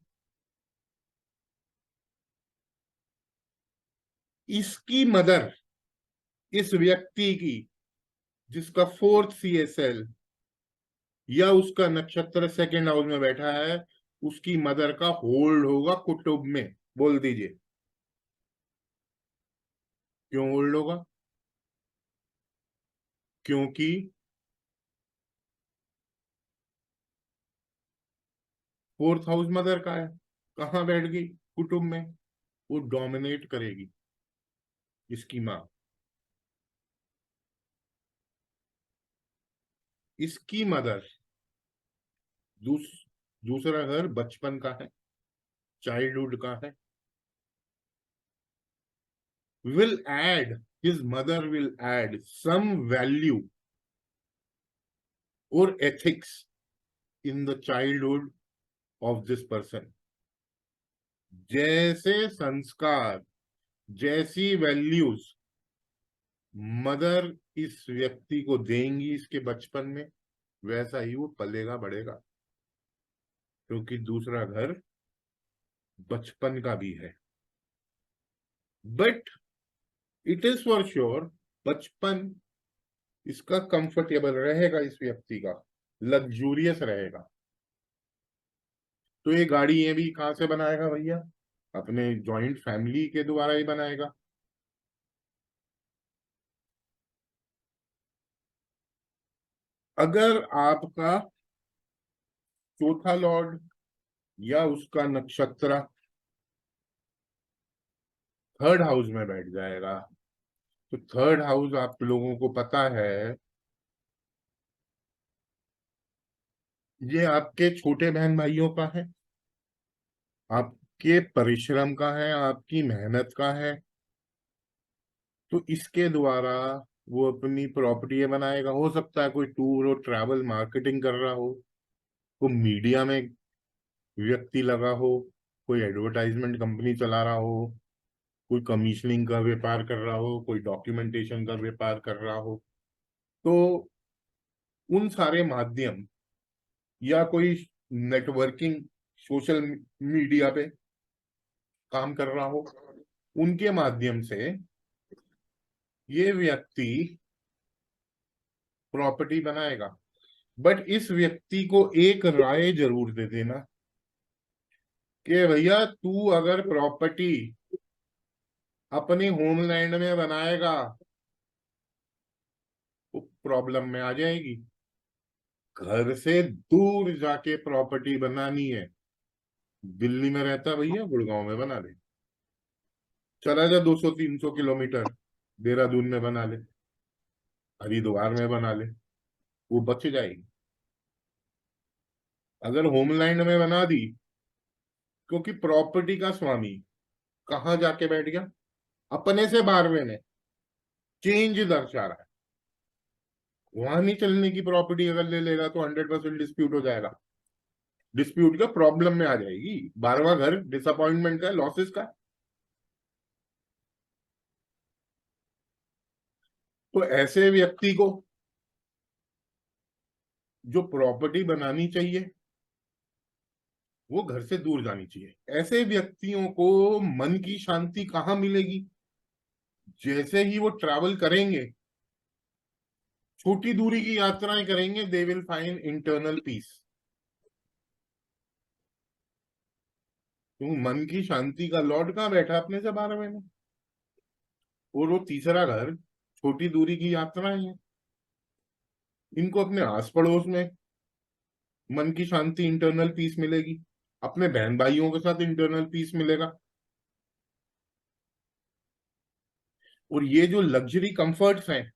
इसकी मदर, इस व्यक्ति की जिसका फोर्थ CSL या उसका नक्षत्र सेकंड हाउस में बैठा है, उसकी मदर का होल्ड होगा कुटुंब में। बोल दीजिए क्यों होल्ड होगा? क्योंकि फोर्थ हाउस मदर का है। कहाँ बैठ गई? कुटुंब में। वो डोमिनेट करेगी, इसकी माँ। इसकी मदर दूस, दूसरा घर बचपन का है, चाइल्डहुड का है। will add, his mother will add some value or ethics in the childhood of this person। जैसे संस्कार, जैसी वैल्यूज मदर इस व्यक्ति को देंगी इसके बचपन में, वैसा ही वो पलेगा बढ़ेगा। क्योंकि दूसरा घर बचपन का भी है। But it is for sure बचपन इसका कंफर्टेबल रहेगा, इस व्यक्ति का लग्जूरियस रहेगा। तो ये गाड़ी ये भी कहां से बनाएगा भैया? अपने जॉइंट फैमिली के द्वारा ही बनाएगा। अगर आपका चौथा लॉर्ड या उसका नक्षत्र थर्ड हाउस में बैठ जाएगा, तो थर्ड हाउस आप लोगों को पता है ये आपके छोटे बहन भाइयों का है, आपके परिश्रम का है, आपकी मेहनत का है। तो इसके द्वारा वो अपनी प्रॉपर्टी बनाएगा। हो सकता है कोई टूर और ट्रैवल मार्केटिंग कर रहा हो, कोई मीडिया में व्यक्ति लगा हो, कोई एडवर्टाइजमेंट कंपनी चला रहा हो, कोई कमीशनिंग का व्यापार कर रहा हो, कोई डॉक्यूमेंटेशन का व्यापार कर रहा हो। तो उन सारे माध्यम, या कोई नेटवर्किंग सोशल मीडिया पे काम कर रहा हो, उनके माध्यम से ये व्यक्ति प्रॉपर्टी बनाएगा। बट इस व्यक्ति को एक राय जरूर दे देना कि भैया तू अगर प्रॉपर्टी अपने होमलैंड में बनाएगा तो प्रॉब्लम में आ जाएगी। घर से दूर जाके प्रॉपर्टी बनानी है। दिल्ली में रहता भैया, गुड़गांव में बना ले। चला जा 200-300 किलोमीटर, देहरादून में बना ले, हरिद्वार में बना ले, वो बच जाएगी। अगर होमलैंड में बना दी, क्योंकि प्रॉपर्टी का स्वामी कहाँ जाके बैठ गया? अपने से 12वें में। चेंज दर्शा रहा है। वहां नहीं चलने की प्रॉपर्टी अगर ले लेगा तो 100% डिस्प्यूट हो जाएगा। डिस्प्यूट का प्रॉब्लम में आ जाएगी। 12वां घर डिसअपॉइंटमेंट का, लॉसेस का। तो ऐसे व्यक्ति को जो प्रॉपर्टी बनानी चाहिए वो घर से दूर जानी चाहिए। ऐसे व्यक्तियों को मन की शांति कहाँ मिलेगी? जैसे ही वो ट्रैवल करेंगे, छोटी दूरी की यात्राएं करेंगे, they will find internal piece. तो मन की शांति का लॉर्ड कहाँ बैठा अपने से 12 महीने? और वो तीसरा घर छोटी दूरी की यात्राएं हैं। इनको अपने आस पड़ोस में मन की शांति, इंटरनल पीस मिलेगी, अपने बहन भाइयों के साथ इंटरनल पीस मिलेगा। और ये जो लग्जरी कंफर्ट्स हैं,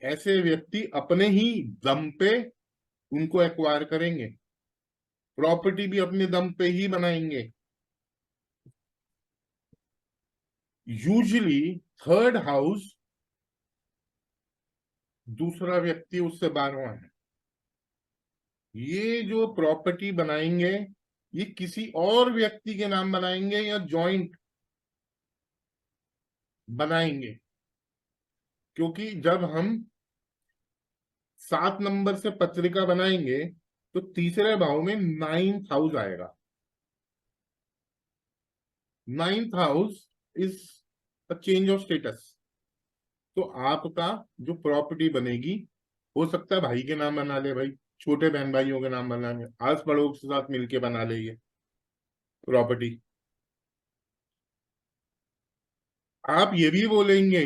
ऐसे व्यक्ति अपने ही दम पे उनको एक्वायर करेंगे, प्रॉपर्टी भी अपने दम पे ही बनाएंगे। यूजुअली थर्ड हाउस दूसरा व्यक्ति उससे 12वां है। ये जो प्रॉपर्टी बनाएंगे ये किसी और व्यक्ति के नाम बनाएंगे या जॉइंट बनाएंगे, क्योंकि जब हम 7 नंबर से पत्रिका बनाएंगे तो तीसरे भाव में 9th हाउस आएगा। 9th house is a change of status. तो आपका जो प्रॉपर्टी बनेगी, हो सकता है भाई के नाम बना ले, भाई छोटे बहन भाइयों के नाम बना ले, आस पड़ोस के साथ मिलके बना ले ये प्रॉपर्टी। आप ये भी बोलेंगे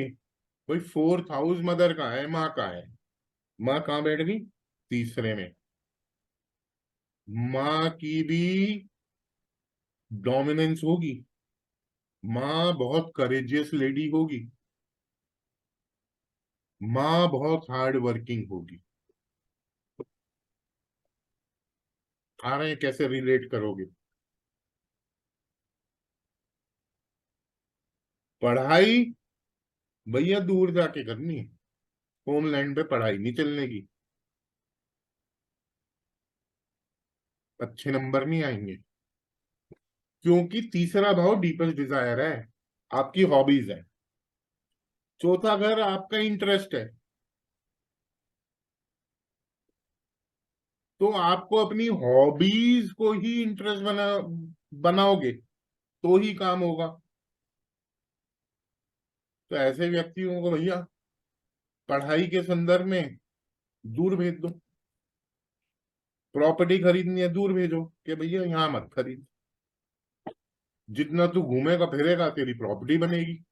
भाई 4th हाउस मदर का है, माँ का है। माँ कहाँ बैठ गई? तीसरे में। माँ की भी डोमिनेंस होगी, माँ बहुत करेजियस लेडी होगी, माँ बहुत हार्ड वर्किंग होगी। आ रहे हैं कैसे रिलेट करोगे? पढ़ाई भैया दूर जाके करनी है, होमलैंड पे पढ़ाई नहीं चलने की, अच्छे नंबर नहीं आएंगे। क्योंकि तीसरा भाव डीपेस्ट डिजायर है, आपकी हॉबीज है। चौथा घर आपका इंटरेस्ट है। तो आपको अपनी हॉबीज को ही इंटरेस्ट बनाओगे तो ही काम होगा। तो ऐसे व्यक्तियों को भैया पढ़ाई के संदर्भ में दूर भेज दो। प्रॉपर्टी खरीदनी है, दूर भेजो कि भैया यहाँ मत खरीद। जितना तू घूमेगा फिरेगा तेरी प्रॉपर्टी बनेगी।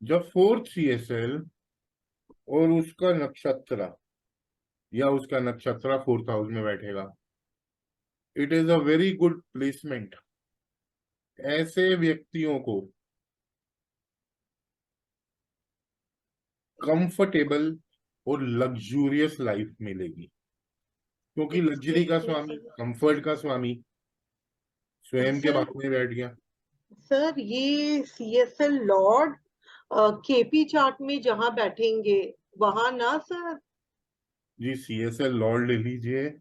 जब 4th CSL और उसका नक्षत्र या उसका नक्षत्र 4th हाउस में बैठेगा, it is a very good placement. ऐसे व्यक्तियों को कंफर्टेबल और लग्जूरियस लाइफ मिलेगी, क्योंकि लग्जरी का स्वामी, कंफर्ट का स्वामी स्वयं के सर बाग में बैठ गया। सर ये CSL लॉर्ड केपी चार्ट में जहां बैठेंगे वहां ना सर? जी, CSL लॉर्ड ले लीजिए अ,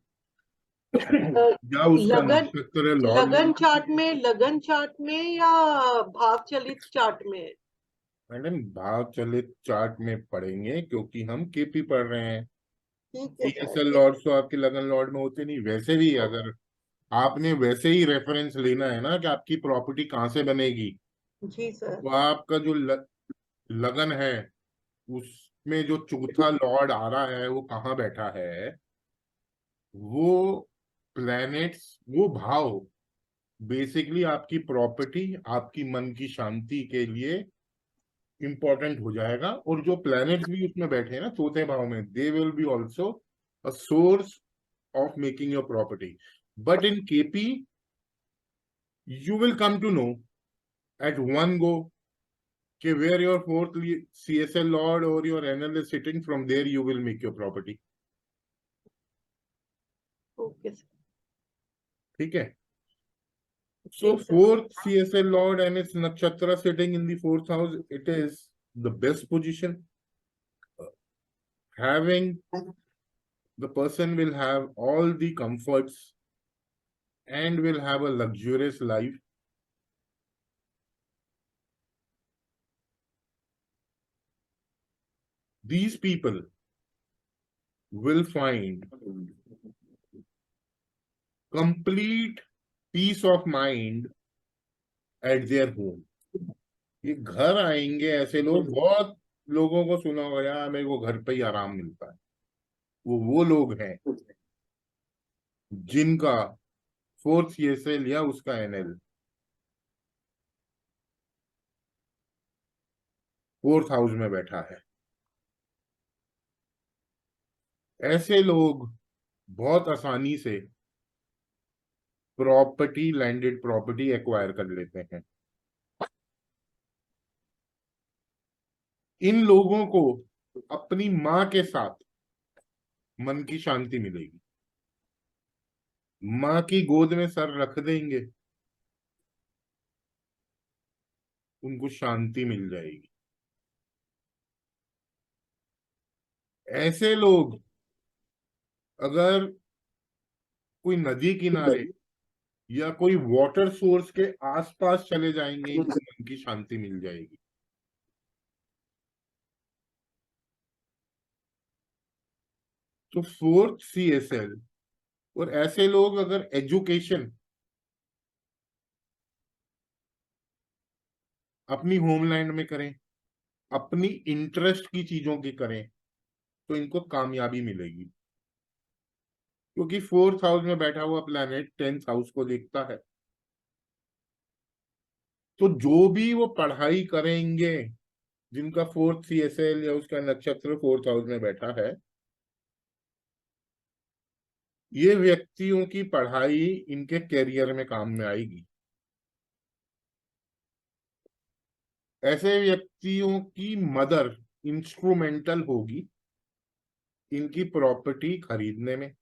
या उसका लगन नक्षत्र लॉर्ड ले लगन चार्ट लीजिए। में, लगन चार्ट में या भाव चलित चार्ट में? मैडम भाव चलित चार्ट में पढ़ेंगे क्योंकि हम केपी पढ़ रहे हैं। ठीक है सर, CSL ठीक। लॉर्ड तो आपके लगन लॉर्ड में होते नहीं। वैसे भी अगर आपने वैसे ही रेफरेंस लेना है ना कि आपकी प्रॉपर्टी कहाँ से बनेगी, जी सर। तो आपका जो लगन है उसमें जो चौथा लॉर्ड आ रहा है वो कहाँ बैठा है, वो प्लैनेट्स, वो भाव बेसिकली आपकी प्रॉपर्टी, आपकी मन की शांति के लिए इंपॉर्टेंट हो जाएगा। और जो प्लैनेट्स भी उसमें बैठे हैं ना चौथे भाव में, they will be also a source of making your property. But in KP, you will come to know at one go कि where your 4th CSL lord or your NL is sitting, from there you will make your property. Okay sir. ठीक है? So ठीक sir. 4th CSL lord and its nakshatra sitting in the 4th house, it is the best position. Having the person will have all the comforts and will have a luxurious life. these people will find complete peace of mind at their home. ये घर आएंगे ऐसे लोग, बहुत लोगों को सुना होगा यार मेरे को घर पे ही आराम मिलता है। वो लोग हैं जिनका फोर्थ सीएसएल या उसका एनएल फोर्थ हाउस में बैठा है। ऐसे लोग बहुत आसानी से प्रॉपर्टी, लैंडेड प्रॉपर्टी एक्वायर कर लेते हैं। इन लोगों को अपनी मां के साथ मन की शांति मिलेगी। मां की गोद में सर रख देंगे, उनको शांति मिल जाएगी। ऐसे लोग अगर कोई नदी किनारे या कोई वाटर सोर्स के आसपास चले जाएंगे, इनको मन की शांति मिल जाएगी। तो फोर्थ सीएसएल और ऐसे लोग अगर एजुकेशन अपनी होमलैंड में करें, अपनी इंटरेस्ट की चीजों की करें, तो इनको कामयाबी मिलेगी। क्योंकि फोर्थ हाउस में बैठा हुआ प्लैनेट 10th हाउस को देखता है। तो जो भी वो पढ़ाई करेंगे, जिनका फोर्थ सीएसएल या उसका नक्षत्र फोर्थ हाउस में बैठा है, ये व्यक्तियों की पढ़ाई इनके करियर में काम में आएगी। ऐसे व्यक्तियों की मदर इंस्ट्रूमेंटल होगी इनकी प्रॉपर्टी खरीदने में।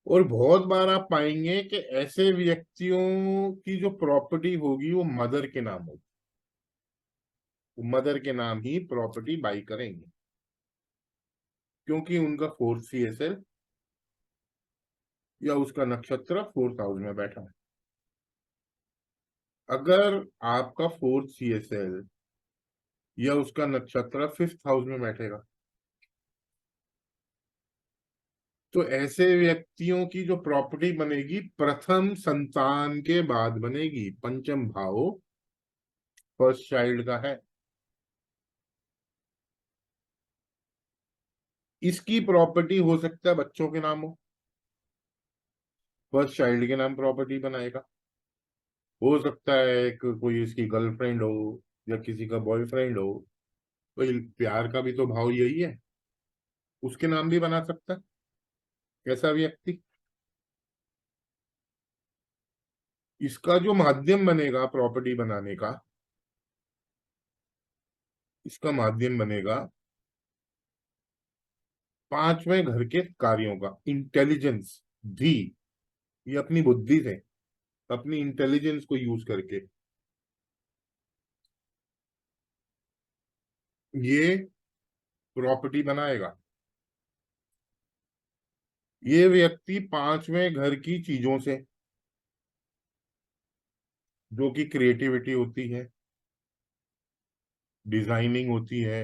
और बहुत बार आप पाएंगे कि ऐसे व्यक्तियों की जो प्रॉपर्टी होगी वो मदर के नाम होगी, मदर के नाम ही प्रॉपर्टी बाई करेंगे, क्योंकि उनका फोर्थ सीएसएल या उसका नक्षत्र फोर्थ हाउस में बैठा है। अगर आपका फोर्थ सीएसएल या उसका नक्षत्र फिफ्थ हाउस में बैठेगा, तो ऐसे व्यक्तियों की जो प्रॉपर्टी बनेगी प्रथम संतान के बाद बनेगी। पंचम भाव फर्स्ट चाइल्ड का है। इसकी प्रॉपर्टी हो सकता है बच्चों के नाम फर्स्ट चाइल्ड के नाम प्रॉपर्टी बनाएगा। हो सकता है एक कोई इसकी गर्लफ्रेंड हो या किसी का बॉयफ्रेंड हो, कोई प्यार का भी तो भाव यही है, उसके नाम भी बना सकता है ऐसा व्यक्ति। इसका जो माध्यम बनेगा प्रॉपर्टी बनाने का, इसका माध्यम बनेगा पांचवें घर के कार्यों का। इंटेलिजेंस, धी, ये अपनी बुद्धि से, अपनी इंटेलिजेंस को यूज करके ये प्रॉपर्टी बनाएगा। ये व्यक्ति पांचवें घर की चीजों से, जो कि क्रिएटिविटी होती है, डिजाइनिंग होती है,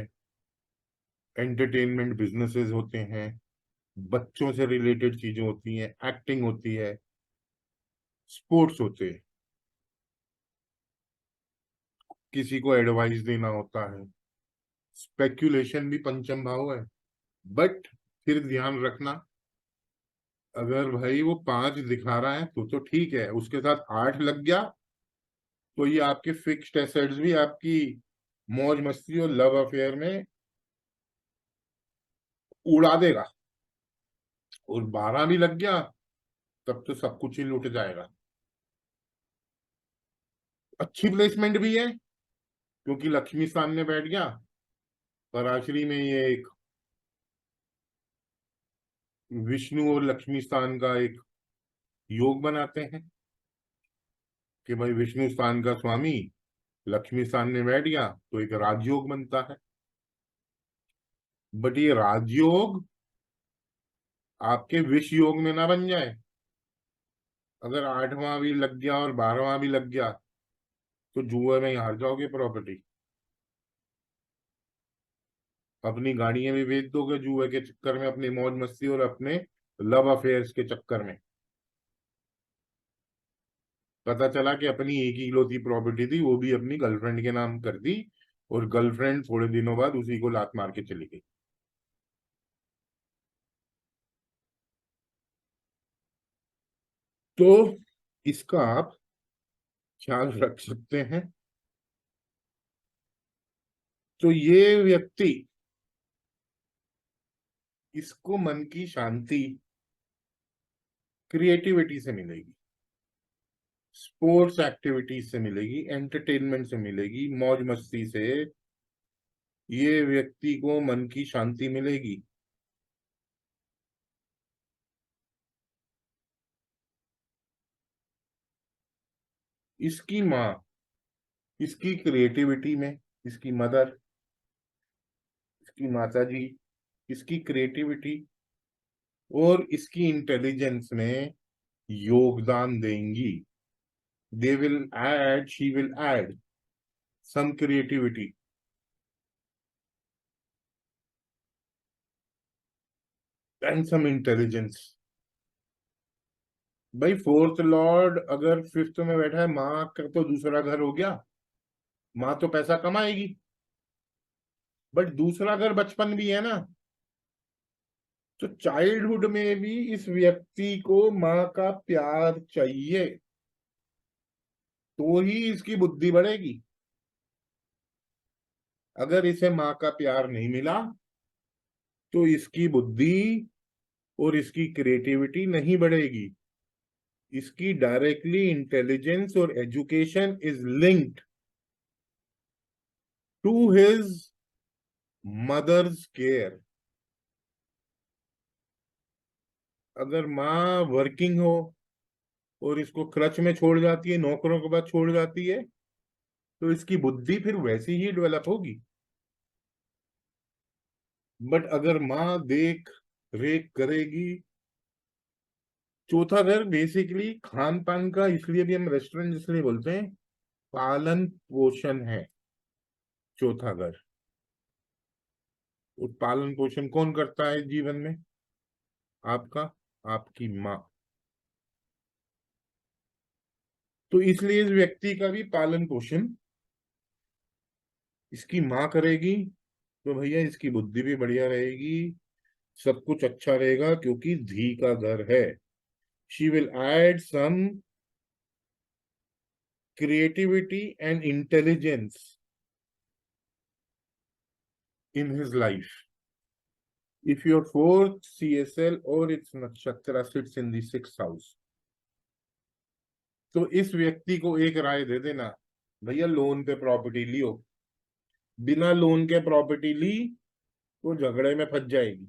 एंटरटेनमेंट बिजनेसेस होते हैं, बच्चों से रिलेटेड चीजें होती हैं, एक्टिंग होती है, स्पोर्ट्स होते हैं, किसी को एडवाइस देना होता है, स्पेक्यूलेशन भी पंचम भाव है। बट फिर ध्यान रखना, अगर भाई वो 5 दिखा रहा है तो ठीक है, उसके साथ 8 लग गया तो ये आपके फिक्स्ड एसेट्स भी आपकी मौज मस्ती और लव अफेयर में उड़ा देगा। और 12 भी लग गया तब तो सब कुछ ही लूट जाएगा। अच्छी प्लेसमेंट भी है क्योंकि लक्ष्मी स्थान में बैठ गया। पराशरी में ये एक विष्णु और लक्ष्मी स्थान का एक योग बनाते हैं कि भाई विष्णु स्थान का स्वामी लक्ष्मी स्थान में बैठ गया तो एक राजयोग बनता है। बट ये राजयोग आपके विष योग में ना बन जाए। अगर 8वां भी लग गया और 12वां भी लग गया तो जुए में ही हार जाओगे प्रॉपर्टी। अपनी गाड़ियां भी बेच दोगे जुए के चक्कर में, अपनी मौज मस्ती और अपने लव अफेयर्स के चक्कर में। पता चला कि अपनी एक ही इकलौती प्रॉपर्टी थी, वो भी अपनी गर्लफ्रेंड के नाम कर दी, और गर्लफ्रेंड थोड़े दिनों बाद उसी को लात मार के चली गई। तो इसका आप ख्याल रख सकते हैं। तो ये व्यक्ति, इसको मन की शांति क्रिएटिविटी से मिलेगी, स्पोर्ट्स एक्टिविटीज से मिलेगी, एंटरटेनमेंट से मिलेगी, मौज मस्ती से ये व्यक्ति को मन की शांति मिलेगी। इसकी माँ, इसकी क्रिएटिविटी में, इसकी मदर, इसकी माता जी, इसकी क्रिएटिविटी और इसकी इंटेलिजेंस में योगदान देंगी। They will add, she will add some creativity and some intelligence। भाई फोर्थ लॉर्ड अगर फिफ्थ में बैठा है, माँ का तो दूसरा घर हो गया, माँ तो पैसा कमाएगी, बट दूसरा घर बचपन भी है ना। तो चाइल्डहुड में भी इस व्यक्ति को माँ का प्यार चाहिए, तो ही इसकी बुद्धि बढ़ेगी। अगर इसे माँ का प्यार नहीं मिला तो इसकी बुद्धि और इसकी क्रिएटिविटी नहीं बढ़ेगी। इसकी डायरेक्टली इंटेलिजेंस और education is linked to his mother's care. अगर माँ वर्किंग हो और इसको क्रच में छोड़ जाती है, नौकरों के बाद छोड़ जाती है, तो इसकी बुद्धि फिर वैसी ही डेवलप होगी। बट अगर माँ देख रेख करेगी। चौथा घर बेसिकली खान पान का, इसलिए भी हम रेस्टोरेंट इसलिए बोलते हैं, पालन पोषण है चौथा घर। और पालन पोषण कौन करता है जीवन में? आपका, आपकी माँ। तो इसलिए इस व्यक्ति का भी पालन पोषण इसकी माँ करेगी, तो भैया इसकी बुद्धि भी बढ़िया रहेगी, सब कुछ अच्छा रहेगा, क्योंकि धी का घर है। She will add some creativity and intelligence in his life. If your fourth CSL or its nakshatra sits in the sixth house, तो इस व्यक्ति को एक राय दे देना, भैया लोन पे प्रॉपर्टी लियो। बिना लोन के प्रॉपर्टी ली तो झगड़े में फंस जाएगी,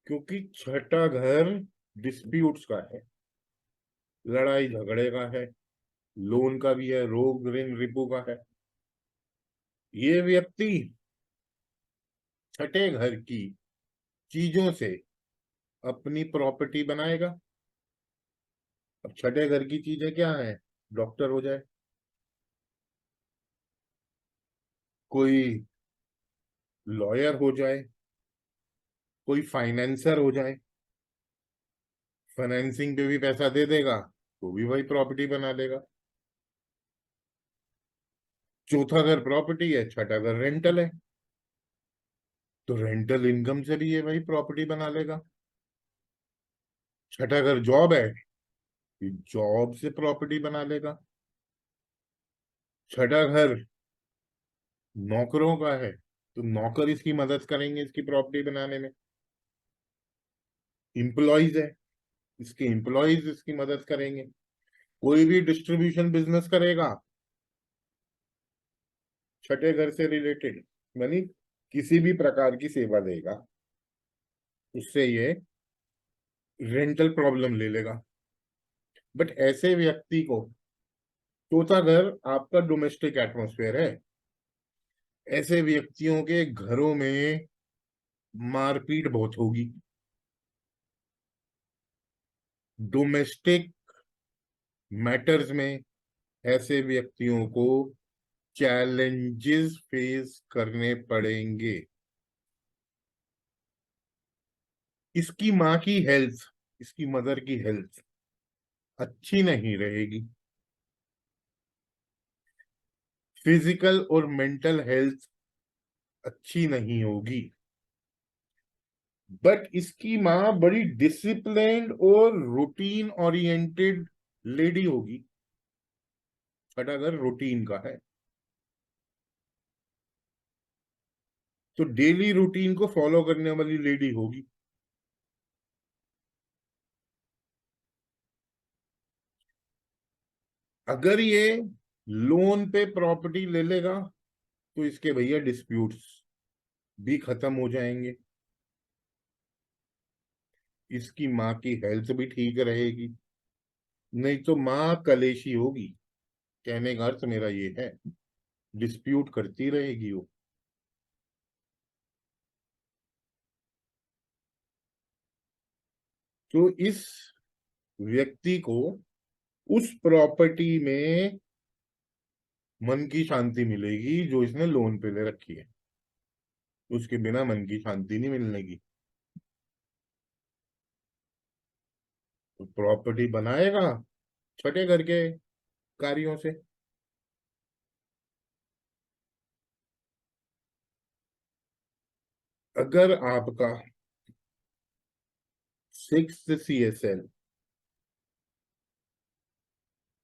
क्योंकि छठा घर डिस्प्यूट्स का है, लड़ाई झगड़े का है, लोन का भी है, रोग ऋण रिपू का है। ये व्यक्ति छठे घर की चीजों से अपनी प्रॉपर्टी बनाएगा। अब छठे घर की चीजें क्या है? डॉक्टर हो जाए, कोई लॉयर हो जाए, कोई फाइनेंसर हो जाए, फाइनेंसिंग पे भी पैसा दे देगा तो भी वही प्रॉपर्टी बना लेगा। चौथा घर प्रॉपर्टी है, छठा घर रेंटल है, तो रेंटल इनकम से भी ये वही प्रॉपर्टी बना लेगा। छठा घर जॉब है, जॉब से प्रॉपर्टी बना लेगा। छठा घर नौकरों का है, तो नौकर इसकी मदद करेंगे इसकी प्रॉपर्टी बनाने में। इम्प्लॉइज है, इसके इम्प्लॉइज इसकी मदद करेंगे। कोई भी डिस्ट्रीब्यूशन बिजनेस करेगा छठे घर से रिलेटेड, यानी किसी भी प्रकार की सेवा देगा, उससे ये रेंटल प्रॉब्लम ले लेगा। बट ऐसे व्यक्ति को, चौथा घर आपका डोमेस्टिक एटमॉस्फेयर है, ऐसे व्यक्तियों के घरों में मारपीट बहुत होगी। डोमेस्टिक मैटर्स में ऐसे व्यक्तियों को चैलेंजेस फेस करने पड़ेंगे। इसकी माँ की हेल्थ, इसकी मदर की हेल्थ अच्छी नहीं रहेगी। फिजिकल और मेंटल हेल्थ अच्छी नहीं होगी। बट इसकी माँ बड़ी डिसिप्लिन्ड और रूटीन ओरिएंटेड लेडी होगी। बट अगर रूटीन का है तो डेली रूटीन को फॉलो करने वाली लेडी होगी। अगर ये लोन पे प्रॉपर्टी ले लेगा तो इसके भैया डिस्प्यूट्स भी खत्म हो जाएंगे। इसकी माँ की हेल्थ भी ठीक रहेगी। नहीं तो माँ कलेशी होगी। कहने का अर्थ मेरा ये है, डिस्प्यूट करती रहेगी वो। तो इस व्यक्ति को उस प्रॉपर्टी में मन की शांति मिलेगी जो इसने लोन पे ले रखी है। उसके बिना मन की शांति नहीं मिलने की। तो प्रॉपर्टी बनाएगा छठे घर के कार्यों से। अगर आपका 6th CSL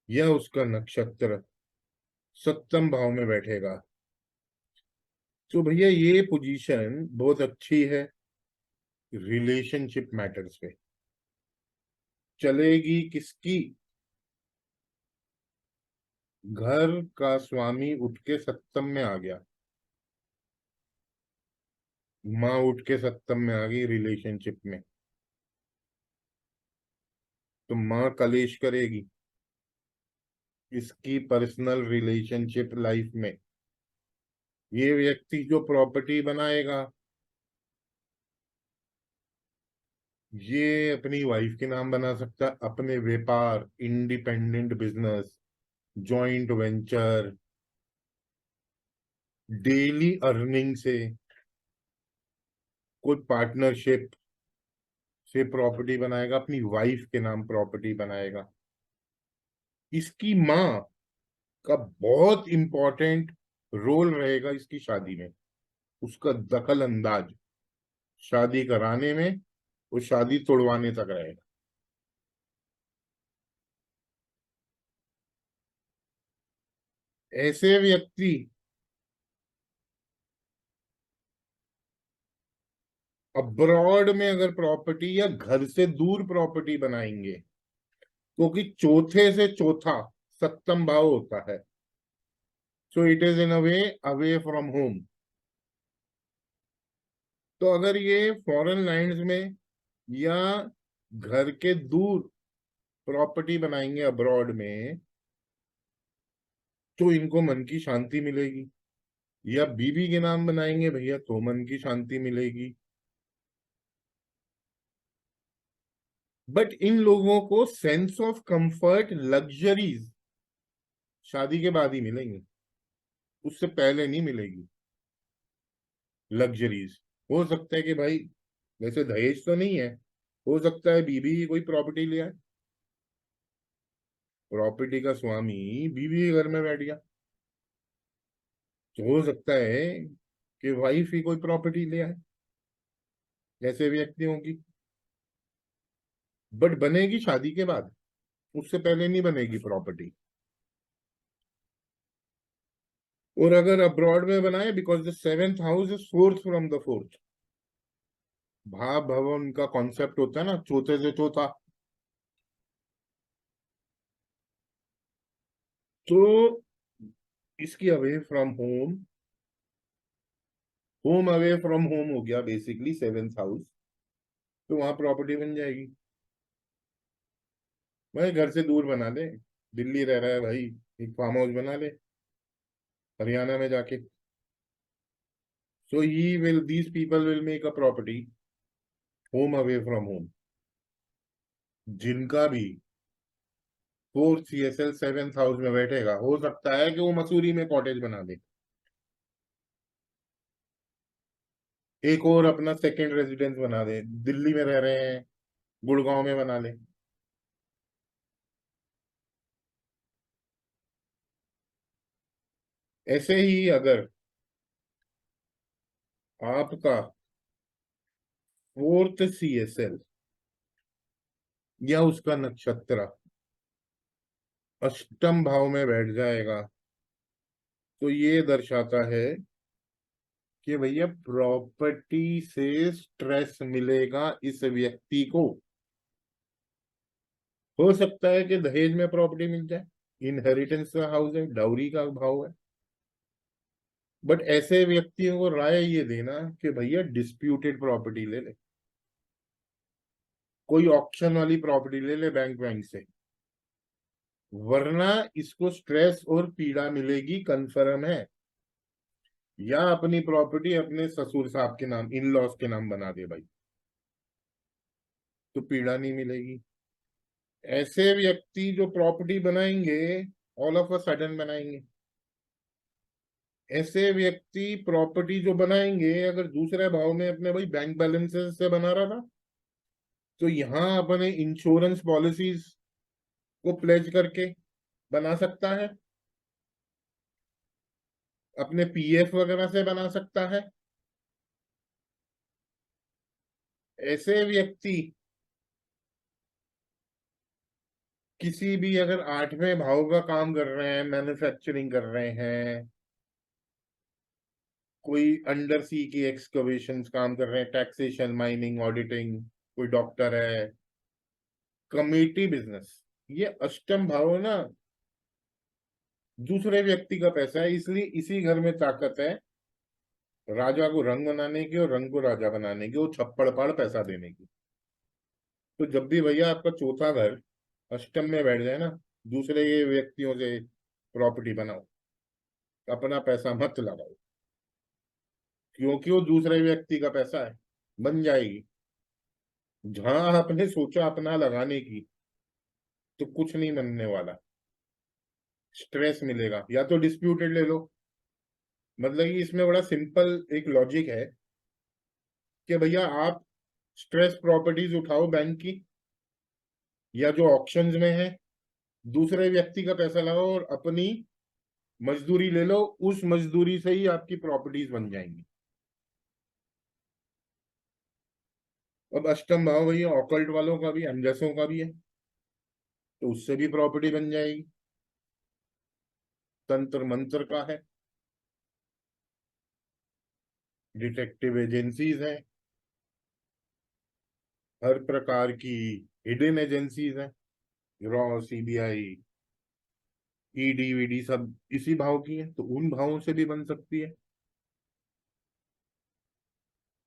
या उसका नक्षत्र 7th भाव में बैठेगा तो भैया ये पोजीशन बहुत अच्छी है रिलेशनशिप मैटर्स पे। चलेगी किसकी? घर का स्वामी उठ के 7th में आ गया, माँ उठ के 7th में आ गई रिलेशनशिप में, तो माँ कलेश करेगी इसकी पर्सनल रिलेशनशिप लाइफ में। ये व्यक्ति जो प्रॉपर्टी बनाएगा ये अपनी वाइफ के नाम बना सकता है, अपने व्यापार, independent business, joint venture, daily earning से, कोई पार्टनरशिप से प्रॉपर्टी बनाएगा, अपनी वाइफ के नाम प्रॉपर्टी बनाएगा। इसकी माँ का बहुत इंपॉर्टेंट रोल रहेगा इसकी शादी में। उसका दखल अंदाज शादी कराने में और शादी तोड़वाने तक रहेगा। ऐसे व्यक्ति अब्रॉड में अगर प्रॉपर्टी या घर से दूर प्रॉपर्टी बनाएंगे, क्योंकि चौथे से चौथा 7th भाव होता है, so it is in a way away from home. तो अगर ये फॉरेन लैंड्स में या घर के दूर प्रॉपर्टी बनाएंगे अब्रॉड में तो इनको मन की शांति मिलेगी। या बीबी के नाम बनाएंगे भैया तो मन की शांति मिलेगी। बट इन लोगों को सेंस ऑफ कंफर्ट, लग्जरीज शादी के बाद ही मिलेंगे, उससे पहले नहीं मिलेगी लग्जरीज। हो सकता है कि भाई, वैसे दहेज तो नहीं है, हो सकता है बीबी की कोई प्रॉपर्टी ले आए, प्रॉपर्टी का स्वामी बीबी के घर में बैठ गया, तो हो सकता है कि वाइफ ही कोई प्रॉपर्टी ले आए, ऐसे व्यक्तियों की। बट बनेगी शादी के बाद, उससे पहले नहीं बनेगी प्रॉपर्टी। और अगर अब्रॉड में बनाए, because the 7th house is 4th from the 4th, भाव भवन का कॉन्सेप्ट होता है ना, चौथे से चौथा। तो इसकी away from home, home away from home हो गया बेसिकली 7th हाउस, तो वहां प्रॉपर्टी बन जाएगी। भाई घर से दूर बना ले, दिल्ली रह रहा है भाई, एक फार्म हाउस बना ले हरियाणा में जाके। So he will, these people will make a property home away from home. जिनका भी फोर्थ CSL 7th हाउस में बैठेगा, हो सकता है कि वो मसूरी में कॉटेज बना दे, एक और अपना सेकंड रेजिडेंस बना दे, दिल्ली में रह रहे हैं गुड़गांव में बना ले। ऐसे ही अगर आपका फोर्थ CSL या उसका नक्षत्र अष्टम भाव में बैठ जाएगा, तो ये दर्शाता है कि भैया प्रॉपर्टी से स्ट्रेस मिलेगा इस व्यक्ति को। हो सकता है कि दहेज में प्रॉपर्टी मिल जाए, इनहेरिटेंस का हाउस है, डाउरी का भाव है, बट ऐसे व्यक्तियों को राय ये देना कि भैया डिस्प्यूटेड प्रॉपर्टी ले ले, कोई ऑक्शन वाली प्रॉपर्टी ले ले बैंक बैंक से, वरना इसको स्ट्रेस और पीड़ा मिलेगी, कंफर्म है। या अपनी प्रॉपर्टी अपने ससुर साहब के नाम, इन लॉज के नाम बना दे भाई, तो पीड़ा नहीं मिलेगी। ऐसे व्यक्ति जो प्रॉपर्टी बनाएंगे, ऑल ऑफ अ सडन बनाएंगे। ऐसे व्यक्ति प्रॉपर्टी जो बनाएंगे, अगर दूसरे भाव में अपने भाई बैंक बैलेंसेस से बना रहा था, तो यहाँ अपने इंश्योरेंस पॉलिसीज को प्लेज करके बना सकता है, अपने PF वगैरह से बना सकता है। ऐसे व्यक्ति किसी भी अगर 8वें भाव का काम कर रहे हैं, मैन्युफैक्चरिंग कर रहे हैं, कोई अंडर सी की एक्सकवेशन काम कर रहे हैं, टैक्सेशन, माइनिंग, ऑडिटिंग, कोई डॉक्टर है, कमेटी बिजनेस, ये अष्टम भाव ना दूसरे व्यक्ति का पैसा है, इसलिए इसी घर में ताकत है राजा को रंग बनाने की और रंग को राजा बनाने की, वो छप्पड़ फाड़ पैसा देने की। तो जब भी भैया आपका चौथा घर अष्टम में बैठ जाए ना, दूसरे ये व्यक्तियों से प्रॉपर्टी बनाओ, अपना पैसा मत लगाओ, क्योंकि वो दूसरे व्यक्ति का पैसा है, बन जाएगी। जहां आपने सोचा अपना लगाने की, तो कुछ नहीं बनने वाला, स्ट्रेस मिलेगा। या तो डिस्प्यूटेड ले लो, मतलब कि इसमें बड़ा सिंपल एक लॉजिक है कि भैया आप स्ट्रेस प्रॉपर्टीज उठाओ बैंक की, या जो ऑक्शंस में है, दूसरे व्यक्ति का पैसा लगाओ और अपनी मजदूरी ले लो, उस मजदूरी से ही आपकी प्रॉपर्टीज बन जाएंगी। अब अष्टम भाव भैया ऑकल्ट वालों का भी, हम जैसों का भी है, तो उससे भी प्रॉपर्टी बन जाएगी। तंत्र मंत्र का है, डिटेक्टिव एजेंसीज हैं, हर प्रकार की हिडन एजेंसीज हैं, रॉ, CBI, ED सब इसी भाव की है, तो उन भावों से भी बन सकती है।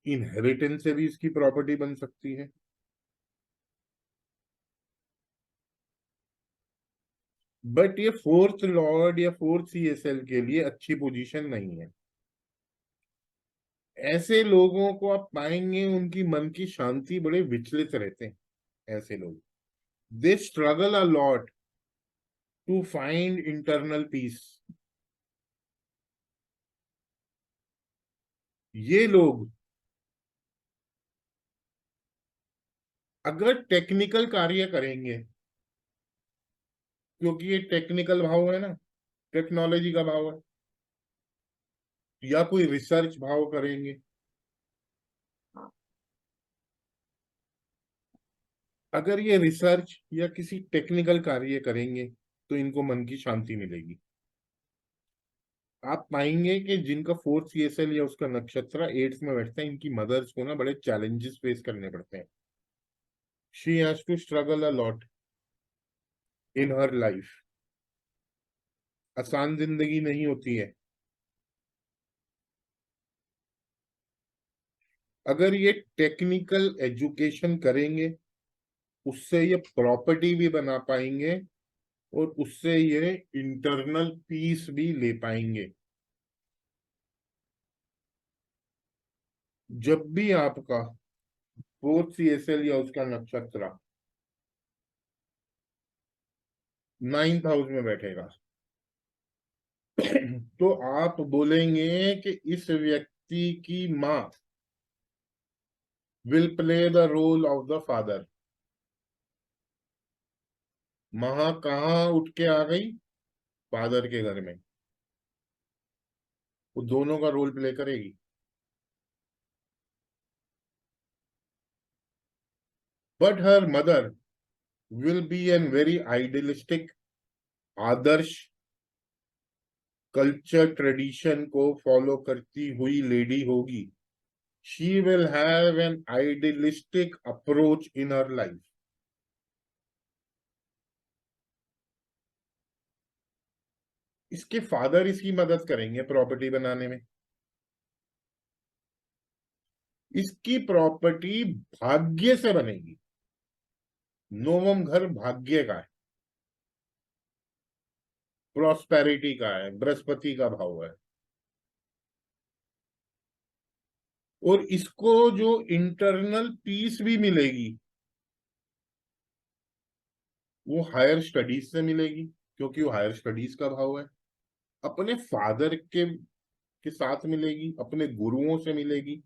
इनहेरिटेंस से भी इसकी प्रॉपर्टी बन सकती है। बट ये फोर्थ लॉर्ड या फोर्थ CSL के लिए अच्छी पोजीशन नहीं है। ऐसे लोगों को आप पाएंगे उनकी मन की शांति बड़े विचलित रहते हैं। ऐसे लोग, they struggle a lot to find internal peace. ये लोग अगर टेक्निकल कार्य करेंगे, क्योंकि ये टेक्निकल भाव है ना, टेक्नोलॉजी का भाव है, या कोई रिसर्च भाव करेंगे, अगर ये रिसर्च या किसी टेक्निकल कार्य करेंगे, तो इनको मन की शांति मिलेगी। आप पाएंगे कि जिनका फोर्थ CSL या उसका नक्षत्र 8th में बैठता है, इनकी मदर्स को ना बड़े चैलेंजेस फेस करने पड़ते हैं। She has to struggle a lot in her life, आसान जिंदगी नहीं होती है। अगर ये टेक्निकल एजुकेशन करेंगे, उससे ये प्रॉपर्टी भी बना पाएंगे और उससे ये इंटरनल पीस भी ले पाएंगे। जब भी आपका फोर्थ CSL या उसका नक्षत्र 9th हाउस में बैठेगा। तो आप बोलेंगे कि इस व्यक्ति की माँ will play the role of the father. माँ कहाँ उठ के आ गई? फादर के घर में। वो दोनों का रोल प्ले करेगी। But her mother will be an very idealistic, आदर्श, कल्चर ट्रेडिशन को फॉलो करती हुई लेडी होगी। She will have an idealistic approach in her life. इसके फादर इसकी मदद करेंगे प्रॉपर्टी बनाने में। इसकी प्रॉपर्टी भाग्य से बनेगी। नोवम घर भाग्य का है, प्रॉस्पेरिटी का है, बृहस्पति का भाव है। और इसको जो इंटरनल पीस भी मिलेगी वो हायर स्टडीज से मिलेगी, क्योंकि वो हायर स्टडीज का भाव है। अपने फादर के साथ मिलेगी, अपने गुरुओं से मिलेगी,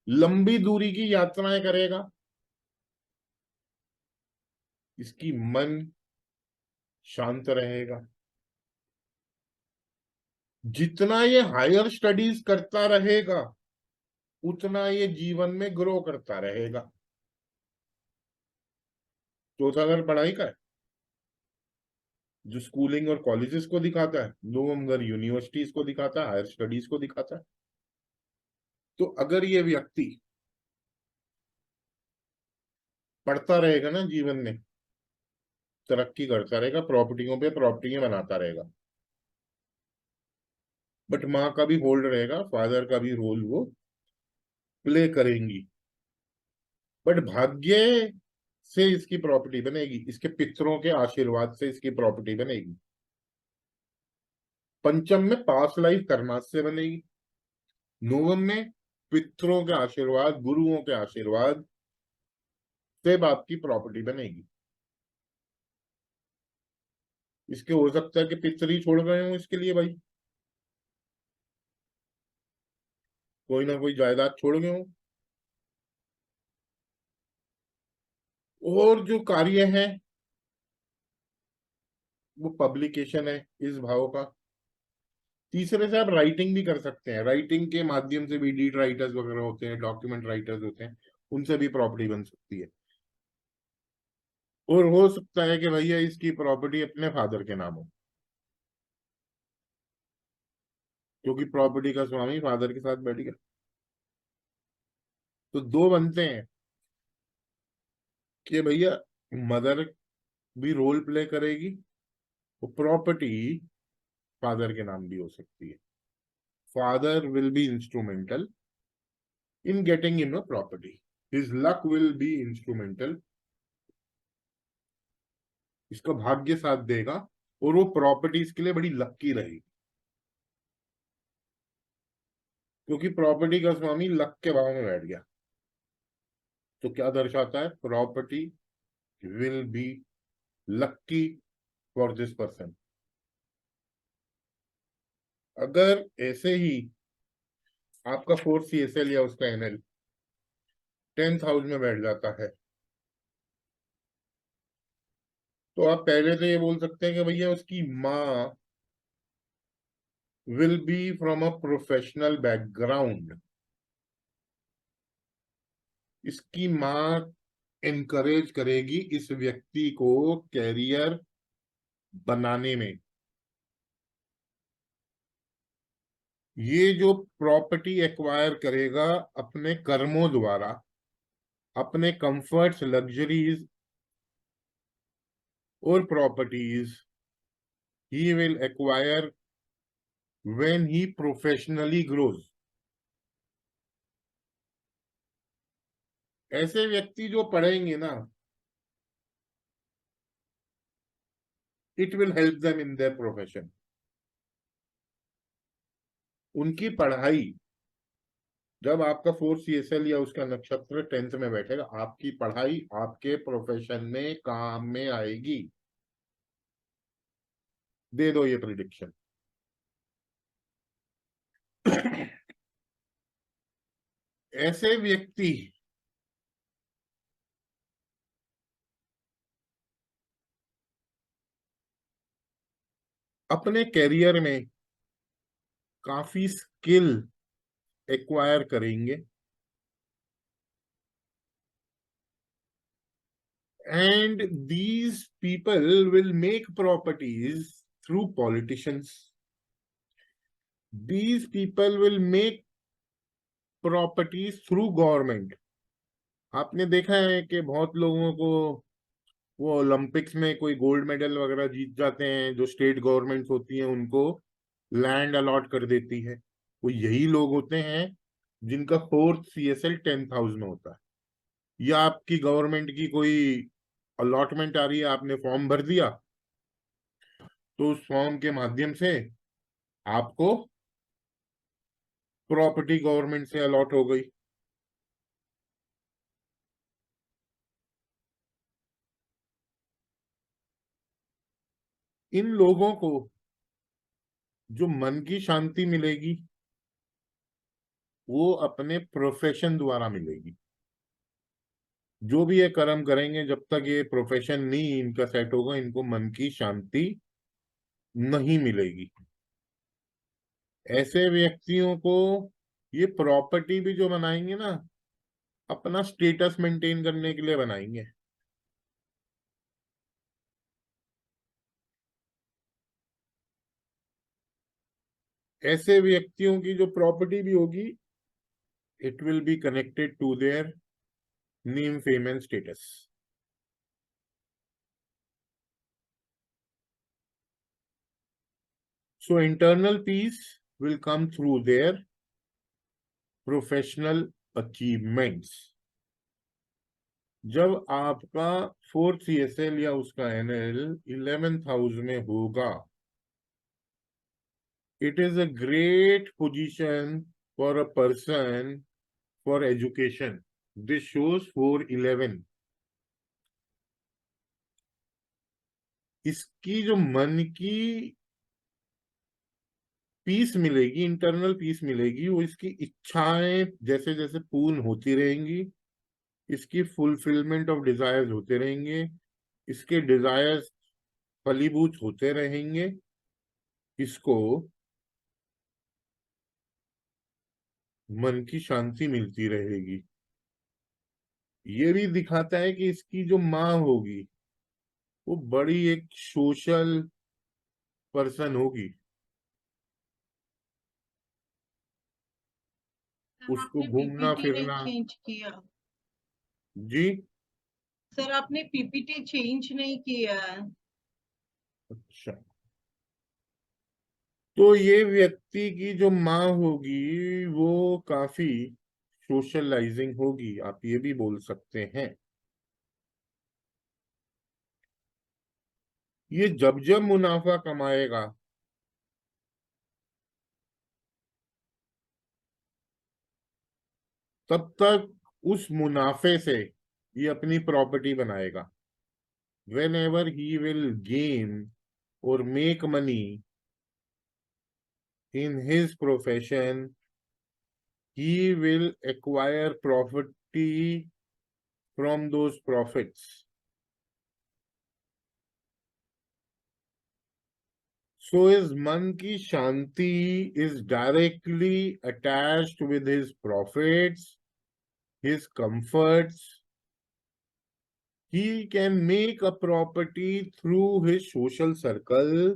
लंबी दूरी की यात्राएं करेगा। इसकी मन शांत रहेगा। जितना ये हायर स्टडीज करता रहेगा उतना ये जीवन में ग्रो करता रहेगा। चौथा घर पढ़ाई का है, जो स्कूलिंग और कॉलेजेस को दिखाता है। नवम घर यूनिवर्सिटीज को दिखाता है, हायर स्टडीज को दिखाता है। तो अगर ये व्यक्ति पढ़ता रहेगा ना जीवन में, तरक्की करता रहेगा, प्रॉपर्टियों पे प्रॉपर्टियां बनाता रहेगा, बट माँ का भी होल्ड रहेगा, फादर का भी रोल वो प्ले करेंगी। बट भाग्य से इसकी प्रॉपर्टी बनेगी, इसके पितरों के आशीर्वाद से इसकी प्रॉपर्टी बनेगी। पंचम में पास लाइफ कर्मा से बनेगी। नवम में पितरों के आशीर्वाद, गुरुओं के आशीर्वाद से बाप की प्रॉपर्टी बनेगी। इसके हो सकता है कि पितर ही छोड़ गए हो इसके लिए भाई, कोई ना कोई जायदाद छोड़ गए हो। और जो कार्य है वो पब्लिकेशन है इस भाव का। तीसरे से आप राइटिंग भी कर सकते हैं, राइटिंग के माध्यम से भी डीड राइटर्स वगैरह होते हैं, डॉक्यूमेंट राइटर्स होते हैं, उनसे भी प्रॉपर्टी बन सकती है। और हो सकता है कि भैया इसकी प्रॉपर्टी अपने फादर के नाम हो, क्योंकि प्रॉपर्टी का स्वामी फादर के साथ बैठ गया। तो दो बनते हैं कि भैया मदर भी रोल प्ले करेगी, वो प्रॉपर्टी फादर के नाम भी हो सकती है। Father will be instrumental in getting in a property, his luck will be instrumental, इसका भाग्य साथ देगा, और वो प्रॉपर्टी इसके लिए बड़ी लक्की रहेगी, क्योंकि प्रॉपर्टी का स्वामी लक के भाव में बैठ गया। तो क्या दर्शाता है? Property will be lucky for this person. अगर ऐसे ही आपका 4th CSL या उसका NL 10th हाउस में बैठ जाता है, तो आप पहले तो ये बोल सकते हैं कि भैया उसकी माँ will be from a professional background. इसकी माँ एनकरेज करेगी इस व्यक्ति को कैरियर बनाने में। ये जो प्रॉपर्टी एक्वायर करेगा अपने कर्मों द्वारा, अपने कंफर्ट्स, लग्जरीज और properties, he will acquire when he professionally grows. ऐसे व्यक्ति जो पढ़ेंगे ना, it will help them in their profession. उनकी पढ़ाई, जब आपका 4th CSL या उसका नक्षत्र 10th में बैठेगा, आपकी पढ़ाई आपके प्रोफेशन में काम में आएगी। दे दो ये प्रिडिक्शन। ऐसे व्यक्ति अपने कैरियर में काफी स्किल एक्वायर करेंगे, and these people will make properties through politicians. These people will make properties through government. आपने देखा है कि बहुत लोगों को वो ओलंपिक्स में कोई गोल्ड मेडल वगैरह जीत जाते हैं, जो स्टेट गवर्नमेंट्स होती हैं उनको लैंड अलॉट कर देती है। वो यही लोग होते हैं जिनका फोर्थ सीएसएल 10th हाउस में होता है। या आपकी गवर्नमेंट की कोई अलॉटमेंट आ रही है, आपने फॉर्म भर दिया, तो उस फॉर्म के माध्यम से आपको प्रॉपर्टी गवर्नमेंट से अलॉट हो गई। इन लोगों को जो मन की शांति मिलेगी वो अपने प्रोफेशन द्वारा मिलेगी। जो भी ये कर्म करेंगे, जब तक ये प्रोफेशन नहीं इनका सेट होगा, इनको मन की शांति नहीं मिलेगी। ऐसे व्यक्तियों को ये प्रॉपर्टी भी जो बनाएंगे ना, अपना स्टेटस मेंटेन करने के लिए बनाएंगे। ऐसे व्यक्तियों की जो प्रॉपर्टी भी होगी, it will be connected to their name, fame and status. So internal peace will come through their professional achievements. जब आपका फोर्थ सीएसएल या उसका एनएल 11th हाउस में होगा, it is a great position for a person for education. This shows 411। इसकी जो मन की पीस मिलेगी, इंटरनल पीस मिलेगी, वो इसकी इच्छाएं जैसे जैसे पूर्ण होती रहेंगी, इसकी फुलफिलमेंट ऑफ डिजायर्स होते रहेंगे, इसके डिजायर्स फलीभूत होते रहेंगे, इसको मन की शांति मिलती रहेगी। ये भी दिखाता है कि इसकी जो माँ होगी वो बड़ी एक सोशल पर्सन होगी। सर उसको आपने घूमना पीपीटी नहीं फिरना। चेंज किया। जी। सर आपने पीपीटी चेंज नहीं किया है। अच्छा, तो ये व्यक्ति की जो माँ होगी वो काफी सोशलाइजिंग होगी, आप ये भी बोल सकते हैं। ये जब जब मुनाफा कमाएगा, तब तक उस मुनाफे से ये अपनी प्रॉपर्टी बनाएगा। Whenever he will gain or make money in his profession, he will acquire property from those profits. So his man ki shanti is directly attached with his profits, his comforts. He can make a property through his social circle,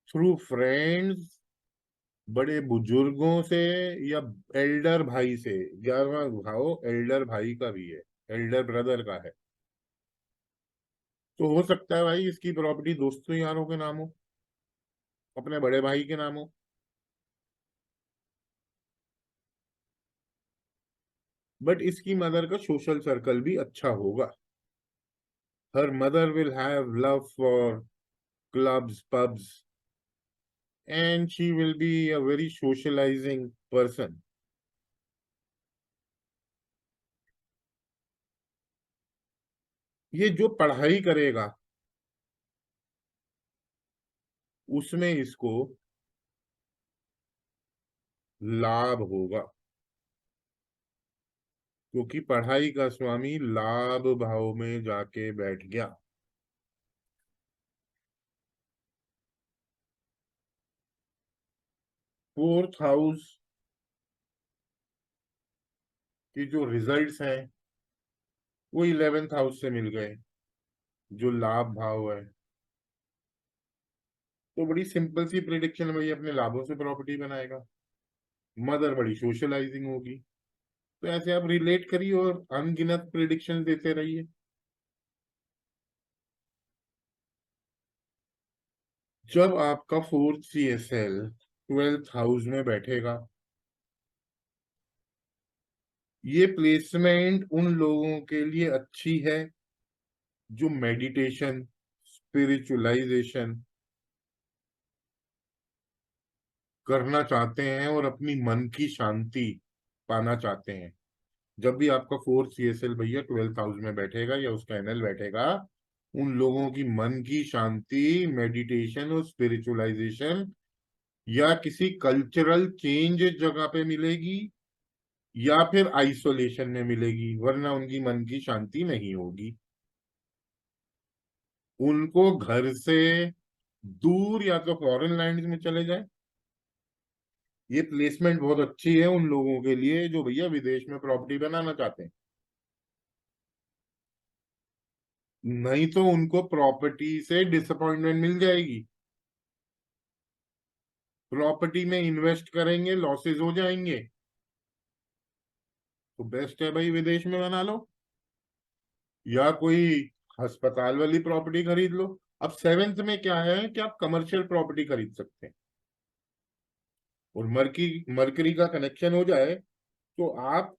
through friends, बड़े बुजुर्गों से, या Elder भाई से। 11वां भाव Elder भाई का भी है, एल्डर ब्रदर का है। तो हो सकता है भाई इसकी प्रॉपर्टी दोस्तों यारों के नाम हो, अपने बड़े भाई के नाम हो। बट इसकी मदर का सोशल सर्कल भी अच्छा होगा। Her mother will have love for clubs, pubs, and she will be a very socialising person. ये जो पढ़ाई करेगा, उसमें इसको लाभ होगा, क्योंकि पढ़ाई का स्वामी लाभ भाव में जाके बैठ गया। फोर्थ हाउस की जो रिजल्ट्स हैं वो 11th हाउस से मिल गए, जो लाभ भाव है। तो बड़ी सिंपल सी प्रिडिक्शन है भाई, अपने लाभों से प्रॉपर्टी बनाएगा। मदर बड़ी सोशलाइजिंग होगी। तो ऐसे आप रिलेट करिए और अनगिनत प्रिडिक्शन देते रहिए। जब आपका फोर्थ CSL 12th हाउस में बैठेगा, ये प्लेसमेंट उन लोगों के लिए अच्छी है जो मेडिटेशन, स्पिरिचुअलाइजेशन करना चाहते हैं और अपनी मन की शांति पाना चाहते हैं। जब भी आपका फोर्थ CSL भैया 12th हाउस में बैठेगा या उसका NL बैठेगा, उन लोगों की मन की शांति मेडिटेशन और स्पिरिचुअलाइजेशन या किसी कल्चरल चेंज जगह पे मिलेगी या फिर आइसोलेशन में मिलेगी, वरना उनकी मन की शांति नहीं होगी। उनको घर से दूर या तो फॉरेन लैंड में चले जाए। ये प्लेसमेंट बहुत अच्छी है उन लोगों के लिए जो भैया विदेश में प्रॉपर्टी बनाना चाहते हैं। नहीं तो उनको प्रॉपर्टी से डिसअपॉइंटमेंट मिल जाएगी। प्रॉपर्टी में इन्वेस्ट करेंगे, लॉसेस हो जाएंगे। तो बेस्ट है भाई विदेश में बना लो, या कोई अस्पताल वाली प्रॉपर्टी खरीद लो। अब 7th में क्या है कि आप कमर्शियल प्रॉपर्टी खरीद सकते हैं, और मरकरी का कनेक्शन हो जाए तो आप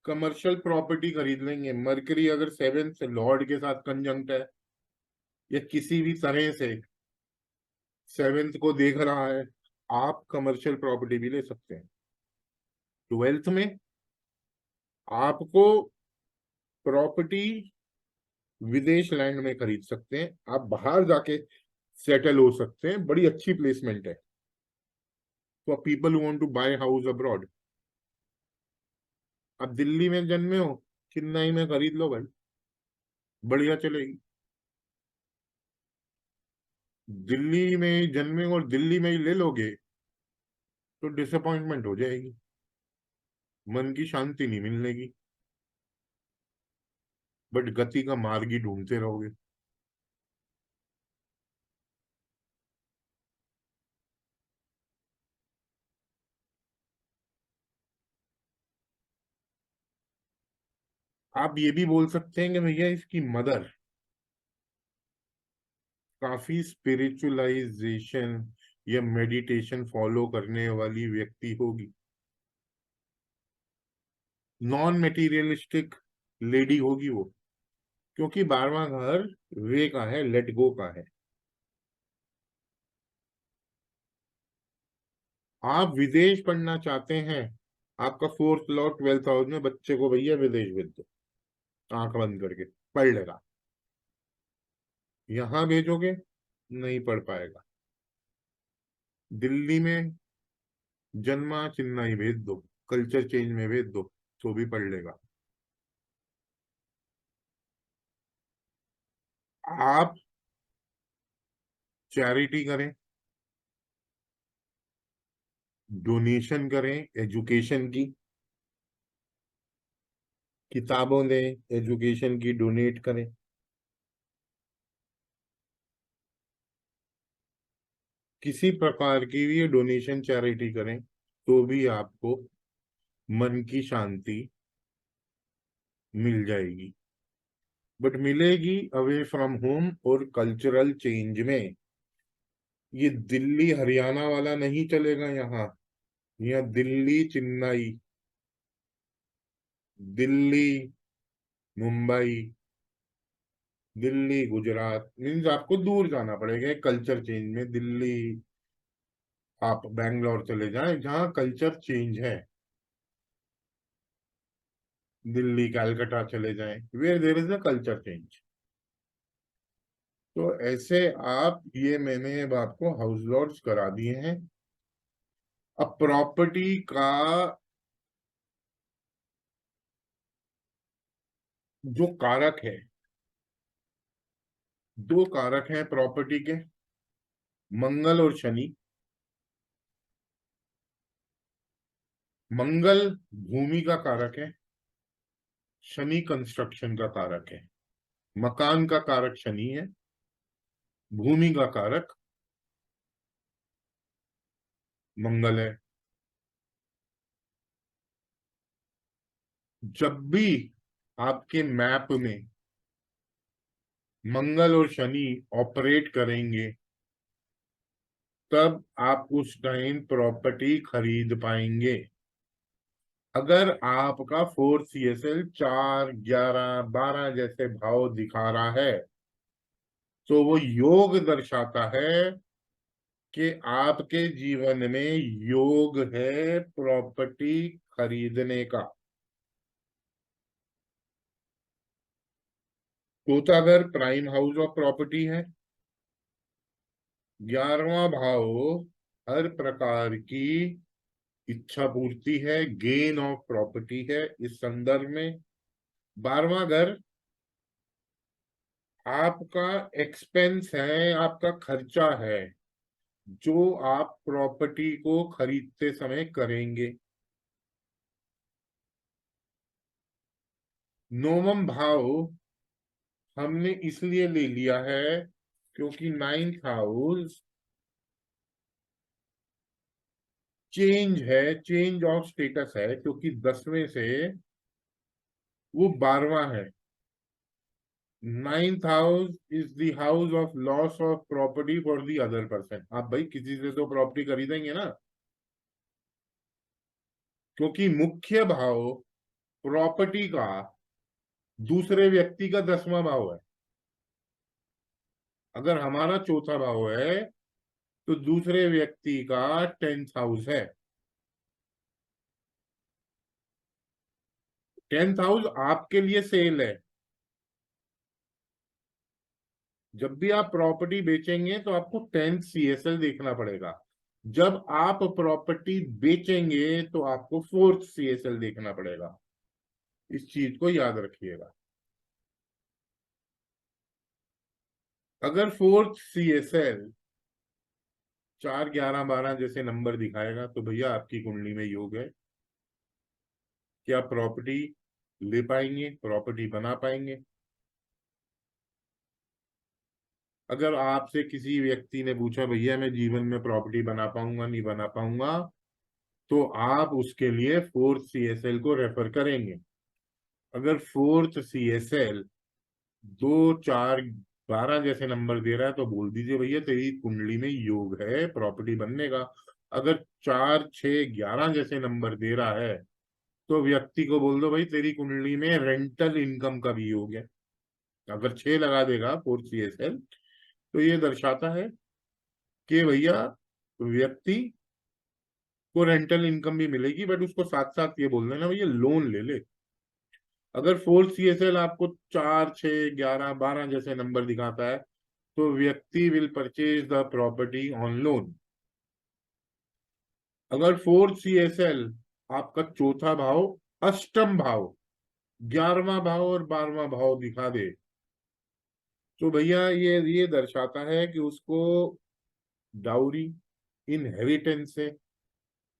कमर्शियल प्रॉपर्टी खरीद लेंगे। मरकरी अगर 7th लॉर्ड के साथ कंजंक्ट है या किसी भी तरह से 7th को देख रहा है, आप कमर्शियल प्रॉपर्टी भी ले सकते हैं। 12th में आपको प्रॉपर्टी विदेश लैंड में खरीद सकते हैं, आप बाहर जाके सेटल हो सकते हैं। बड़ी अच्छी प्लेसमेंट है for people who want to buy house abroad. आप दिल्ली में जन्मे हो, चेन्नई में खरीद लो भाई, बढ़िया चलेगी। दिल्ली में जन्मे और दिल्ली में ही ले लोगे तो डिसअपॉइंटमेंट हो जाएगी, मन की शांति नहीं मिलेगी, बट गति का मार्ग ही ढूंढते रहोगे। आप ये भी बोल सकते हैं कि भैया इसकी मदर काफी स्पिरिचुअलाइजेशन या मेडिटेशन फॉलो करने वाली व्यक्ति होगी, नॉन मेटीरियलिस्टिक लेडी होगी वो, क्योंकि 12वां घर वे का है, लेट गो का है। आप विदेश पढ़ना चाहते हैं, आपका फोर्थ लॉर्ड 12th हाउस में, बच्चे को भैया विदेश भेज दो, आंख बंद करके पढ़ लेगा। यहां भेजोगे नहीं पढ़ पाएगा। दिल्ली में जन्मा, चेन्नई भेज दो, कल्चर चेंज में भेज दो, तो भी पढ़ लेगा। आप चैरिटी करें, डोनेशन करें एजुकेशन की, किताबों दें एजुकेशन की, डोनेट करें, किसी प्रकार की भी डोनेशन चैरिटी करें, तो भी आपको मन की शांति मिल जाएगी। बट मिलेगी अवे फ्रॉम होम और कल्चरल चेंज में। ये दिल्ली हरियाणा वाला नहीं चलेगा यहाँ। यहाँ दिल्ली चेन्नई, दिल्ली मुंबई, दिल्ली गुजरात, मीन्स आपको दूर जाना पड़ेगा कल्चर चेंज में। दिल्ली, आप बैंगलोर चले जाएं जहाँ कल्चर चेंज है, दिल्ली कलकत्ता चले जाएं where there is a culture change. तो ऐसे आप, ये मैंने अब आपको हाउस लॉट्स करा दिए हैं। अब प्रॉपर्टी का जो कारक है, दो कारक हैं प्रॉपर्टी के, मंगल और शनि। मंगल भूमि का कारक है, शनि कंस्ट्रक्शन का कारक है। मकान का कारक शनि है, भूमि का कारक मंगल है। जब भी आपके मैप में मंगल और शनि ऑपरेट करेंगे, तब आप उस टाइम प्रॉपर्टी खरीद पाएंगे। अगर आपका 4 CSL 4, 11, 12 जैसे भाव दिखा रहा है, तो वो योग दर्शाता है कि आपके जीवन में योग है प्रॉपर्टी खरीदने का। चौथा घर प्राइम हाउस ऑफ प्रॉपर्टी है। 11वां भाव हर प्रकार की इच्छा पूर्ति है, गेन ऑफ प्रॉपर्टी है। इस संदर्भ में 12वां घर आपका एक्सपेंस है, आपका खर्चा है, जो आप प्रॉपर्टी को खरीदते समय करेंगे। 9वां भाव हमने इसलिए ले लिया है क्योंकि 9th हाउस चेंज है, चेंज ऑफ स्टेटस है, क्योंकि 10वें से वो 12वां है। 9th house is the house of loss of property for the other person. आप भाई किसी से तो प्रॉपर्टी खरीदेंगे ना, क्योंकि मुख्य भाव प्रॉपर्टी का दूसरे व्यक्ति का 10वां भाव है। अगर हमारा चौथा भाव है तो दूसरे व्यक्ति का 10th हाउस है। 10th हाउस आपके लिए सेल है। जब भी आप प्रॉपर्टी बेचेंगे तो आपको 10th CSL देखना पड़ेगा। जब आप प्रॉपर्टी बेचेंगे तो आपको 4th CSL देखना पड़ेगा। इस चीज को याद रखिएगा। अगर 4th CSL 4, 11, 12 जैसे नंबर दिखाएगा तो भैया आपकी कुंडली में योग है कि आप प्रॉपर्टी ले पाएंगे, प्रॉपर्टी बना पाएंगे। अगर आपसे किसी व्यक्ति ने पूछा भैया मैं जीवन में प्रॉपर्टी बना पाऊंगा नहीं बना पाऊंगा, तो आप उसके लिए 4th CSL को रेफर करेंगे। अगर 4th CSL 2, 4, 12 जैसे नंबर दे रहा है तो बोल दीजिए भैया तेरी कुंडली में योग है प्रॉपर्टी बनने का। अगर 4, 6, 11 जैसे नंबर दे रहा है तो व्यक्ति को बोल दो भाई तेरी कुंडली में रेंटल इनकम का भी योग है। अगर 6 लगा देगा 4th CSL तो ये दर्शाता है कि भैया व्यक्ति को रेंटल इनकम भी मिलेगी, बट उसको साथ साथ ये बोल देना भैया लोन ले ले। अगर 4th CSL आपको 4, 6, 11, 12 जैसे नंबर दिखाता है तो व्यक्ति will purchase the property on loan. अगर 4th CSL आपका चौथा भाव, अष्टम भाव, 11वां भाव और 12वां भाव दिखा दे तो भैया ये दर्शाता है कि उसको डाउरी, इनहेरिटेंस से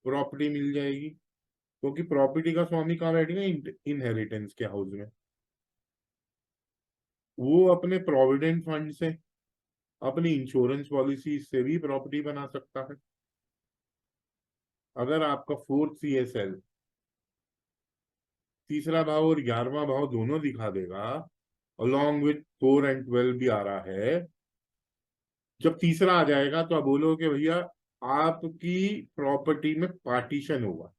प्रॉपर्टी मिल जाएगी, क्योंकि प्रॉपर्टी का स्वामी कहाँ बैठेगा? इनहेरिटेंस के हाउस में। वो अपने प्रोविडेंट फंड से, अपनी इंश्योरेंस पॉलिसी से भी प्रॉपर्टी बना सकता है। अगर आपका 4th CSL तीसरा भाव और 11वां भाव दोनों दिखा देगा, अलॉन्ग विथ 4 and 12 भी आ रहा है, जब तीसरा आ जाएगा तो आप बोलोगे भैया आपकी प्रॉपर्टी में पार्टीशन होगा।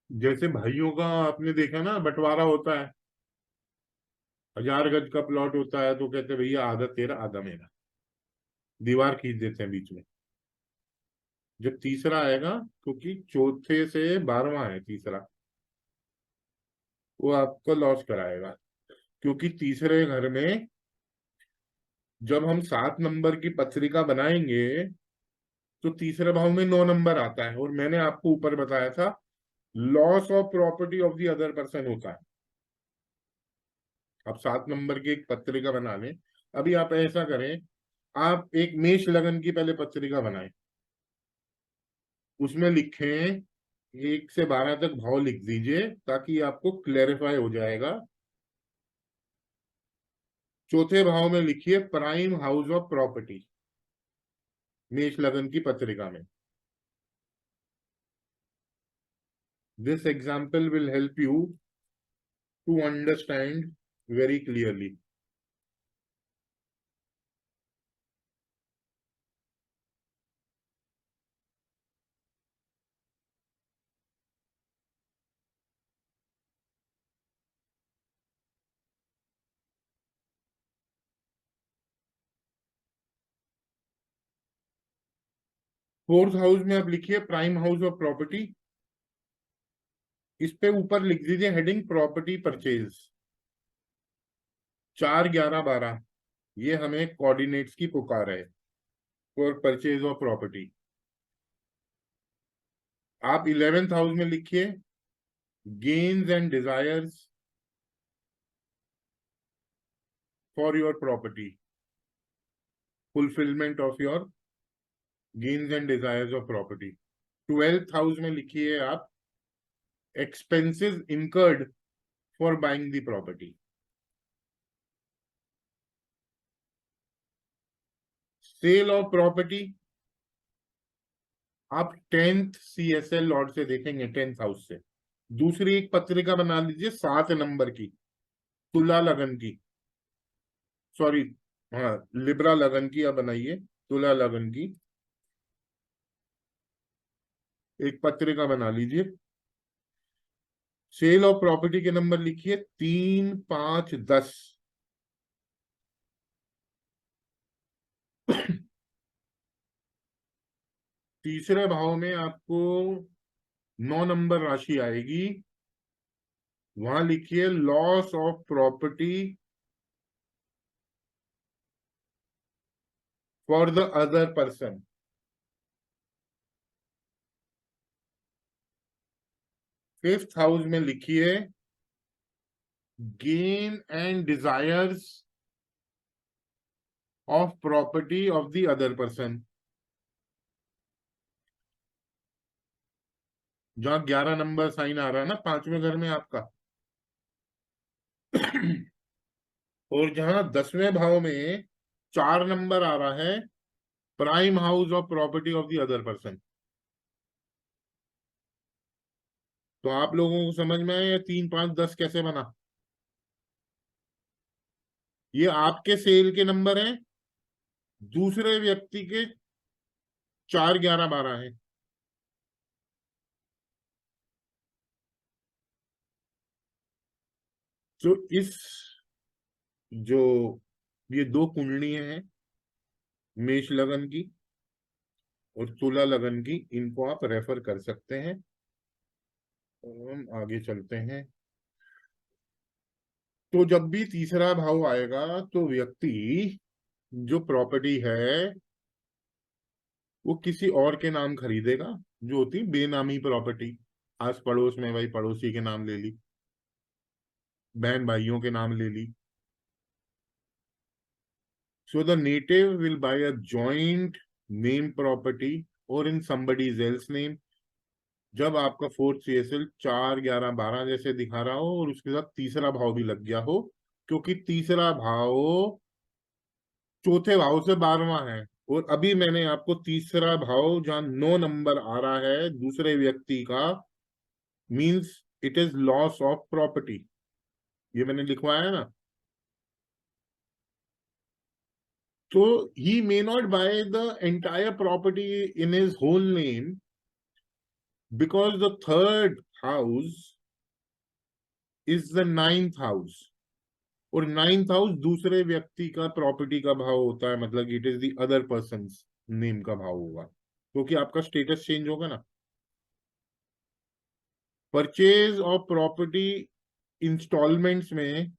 जैसे भाइयों का आपने देखा ना, बंटवारा होता है, 1000 गज का प्लॉट होता है तो कहते भैया आधा तेरा आधा मेरा, दीवार खींच देते हैं बीच में। जब तीसरा आएगा, क्योंकि चौथे से 12वां है तीसरा, वो आपको लॉस कराएगा, क्योंकि तीसरे घर में जब हम 7 नंबर की पत्रिका बनाएंगे तो तीसरे भाव में 9 नंबर आता है, और मैंने आपको ऊपर बताया था loss of property of the other person होता है। आप 7 नंबर की एक पत्रिका बना लें। अभी आप ऐसा करें, आप एक मेष लगन की पहले पत्रिका बनाएं, उसमें लिखें 1 से 12 तक भाव लिख दीजिए ताकि आपको क्लेरिफाई हो जाएगा। चौथे भाव में लिखिए प्राइम हाउस ऑफ प्रॉपर्टी, मेष लगन की पत्रिका में। This example will help you to understand very clearly. Fourth house में आप लिखिए प्राइम हाउस ऑफ प्रॉपर्टी, इस पे ऊपर लिख दीजिए हेडिंग प्रॉपर्टी परचेज। 4, 11, 12 ये हमें कोऑर्डिनेट्स की पुकार है फॉर परचेज ऑफ प्रॉपर्टी। आप 11th हाउस में लिखिए gains and desires for your property, fulfilment of your gains and desires of property. 12th house में लिखिए आप expenses incurred for buying the property. Sale of property आप 10th CSL lot से देखेंगे, 10th house से। दूसरी एक पत्रिका बना लीजिए 7 नंबर की, तुला लगन की, सॉरी, हाँ लिब्रा लगन की आप बनाइए, तुला लगन की एक पत्रिका बना लीजिए। सेल ऑफ प्रॉपर्टी के नंबर लिखिए 3, 5, 10। तीसरे भाव में आपको 9 नंबर राशि आएगी, वहां लिखिए loss of property for the other person. 5th house में लिखिए gain and desires of property of the other person. जहां 11 नंबर साइन आ रहा है ना 5वें घर में आपका, और जहां 10वें भाव में 4 नंबर आ रहा है prime house of property of the other person. तो आप लोगों को समझ में आया 3, 5, 10 कैसे बना? ये आपके सेल के नंबर हैं, दूसरे व्यक्ति के 4, 11, 12 है। तो इस जो ये दो कुंडलियां हैं मेष लगन की और तुला लगन की, इनको आप रेफर कर सकते हैं। और हम आगे चलते हैं। तो जब भी तीसरा भाव आएगा तो व्यक्ति जो प्रॉपर्टी है वो किसी और के नाम खरीदेगा, जो होती बेनामी प्रॉपर्टी। आस पड़ोस में भाई पड़ोसी के नाम ले ली, बहन भाइयों के नाम ले ली। So the native will buy a joint name property or in somebody's else name। जब आपका 4th CSL 4, 11, 12 जैसे दिखा रहा हो और उसके साथ तीसरा भाव भी लग गया हो, क्योंकि तीसरा भाव चौथे भाव से 12वां है। और अभी मैंने आपको तीसरा भाव जहां 9 नंबर आ रहा है दूसरे व्यक्ति का, means it is loss of property, ये मैंने लिखवाया है ना। तो he may not buy the entire property in his whole name because the third house is the 9th house, और 9th हाउस दूसरे व्यक्ति का प्रॉपर्टी का भाव होता है, मतलब it is the other person name का भाव होगा, क्योंकि आपका स्टेटस चेंज होगा ना। परचेज ऑफ प्रॉपर्टी इंस्टॉलमेंट्स में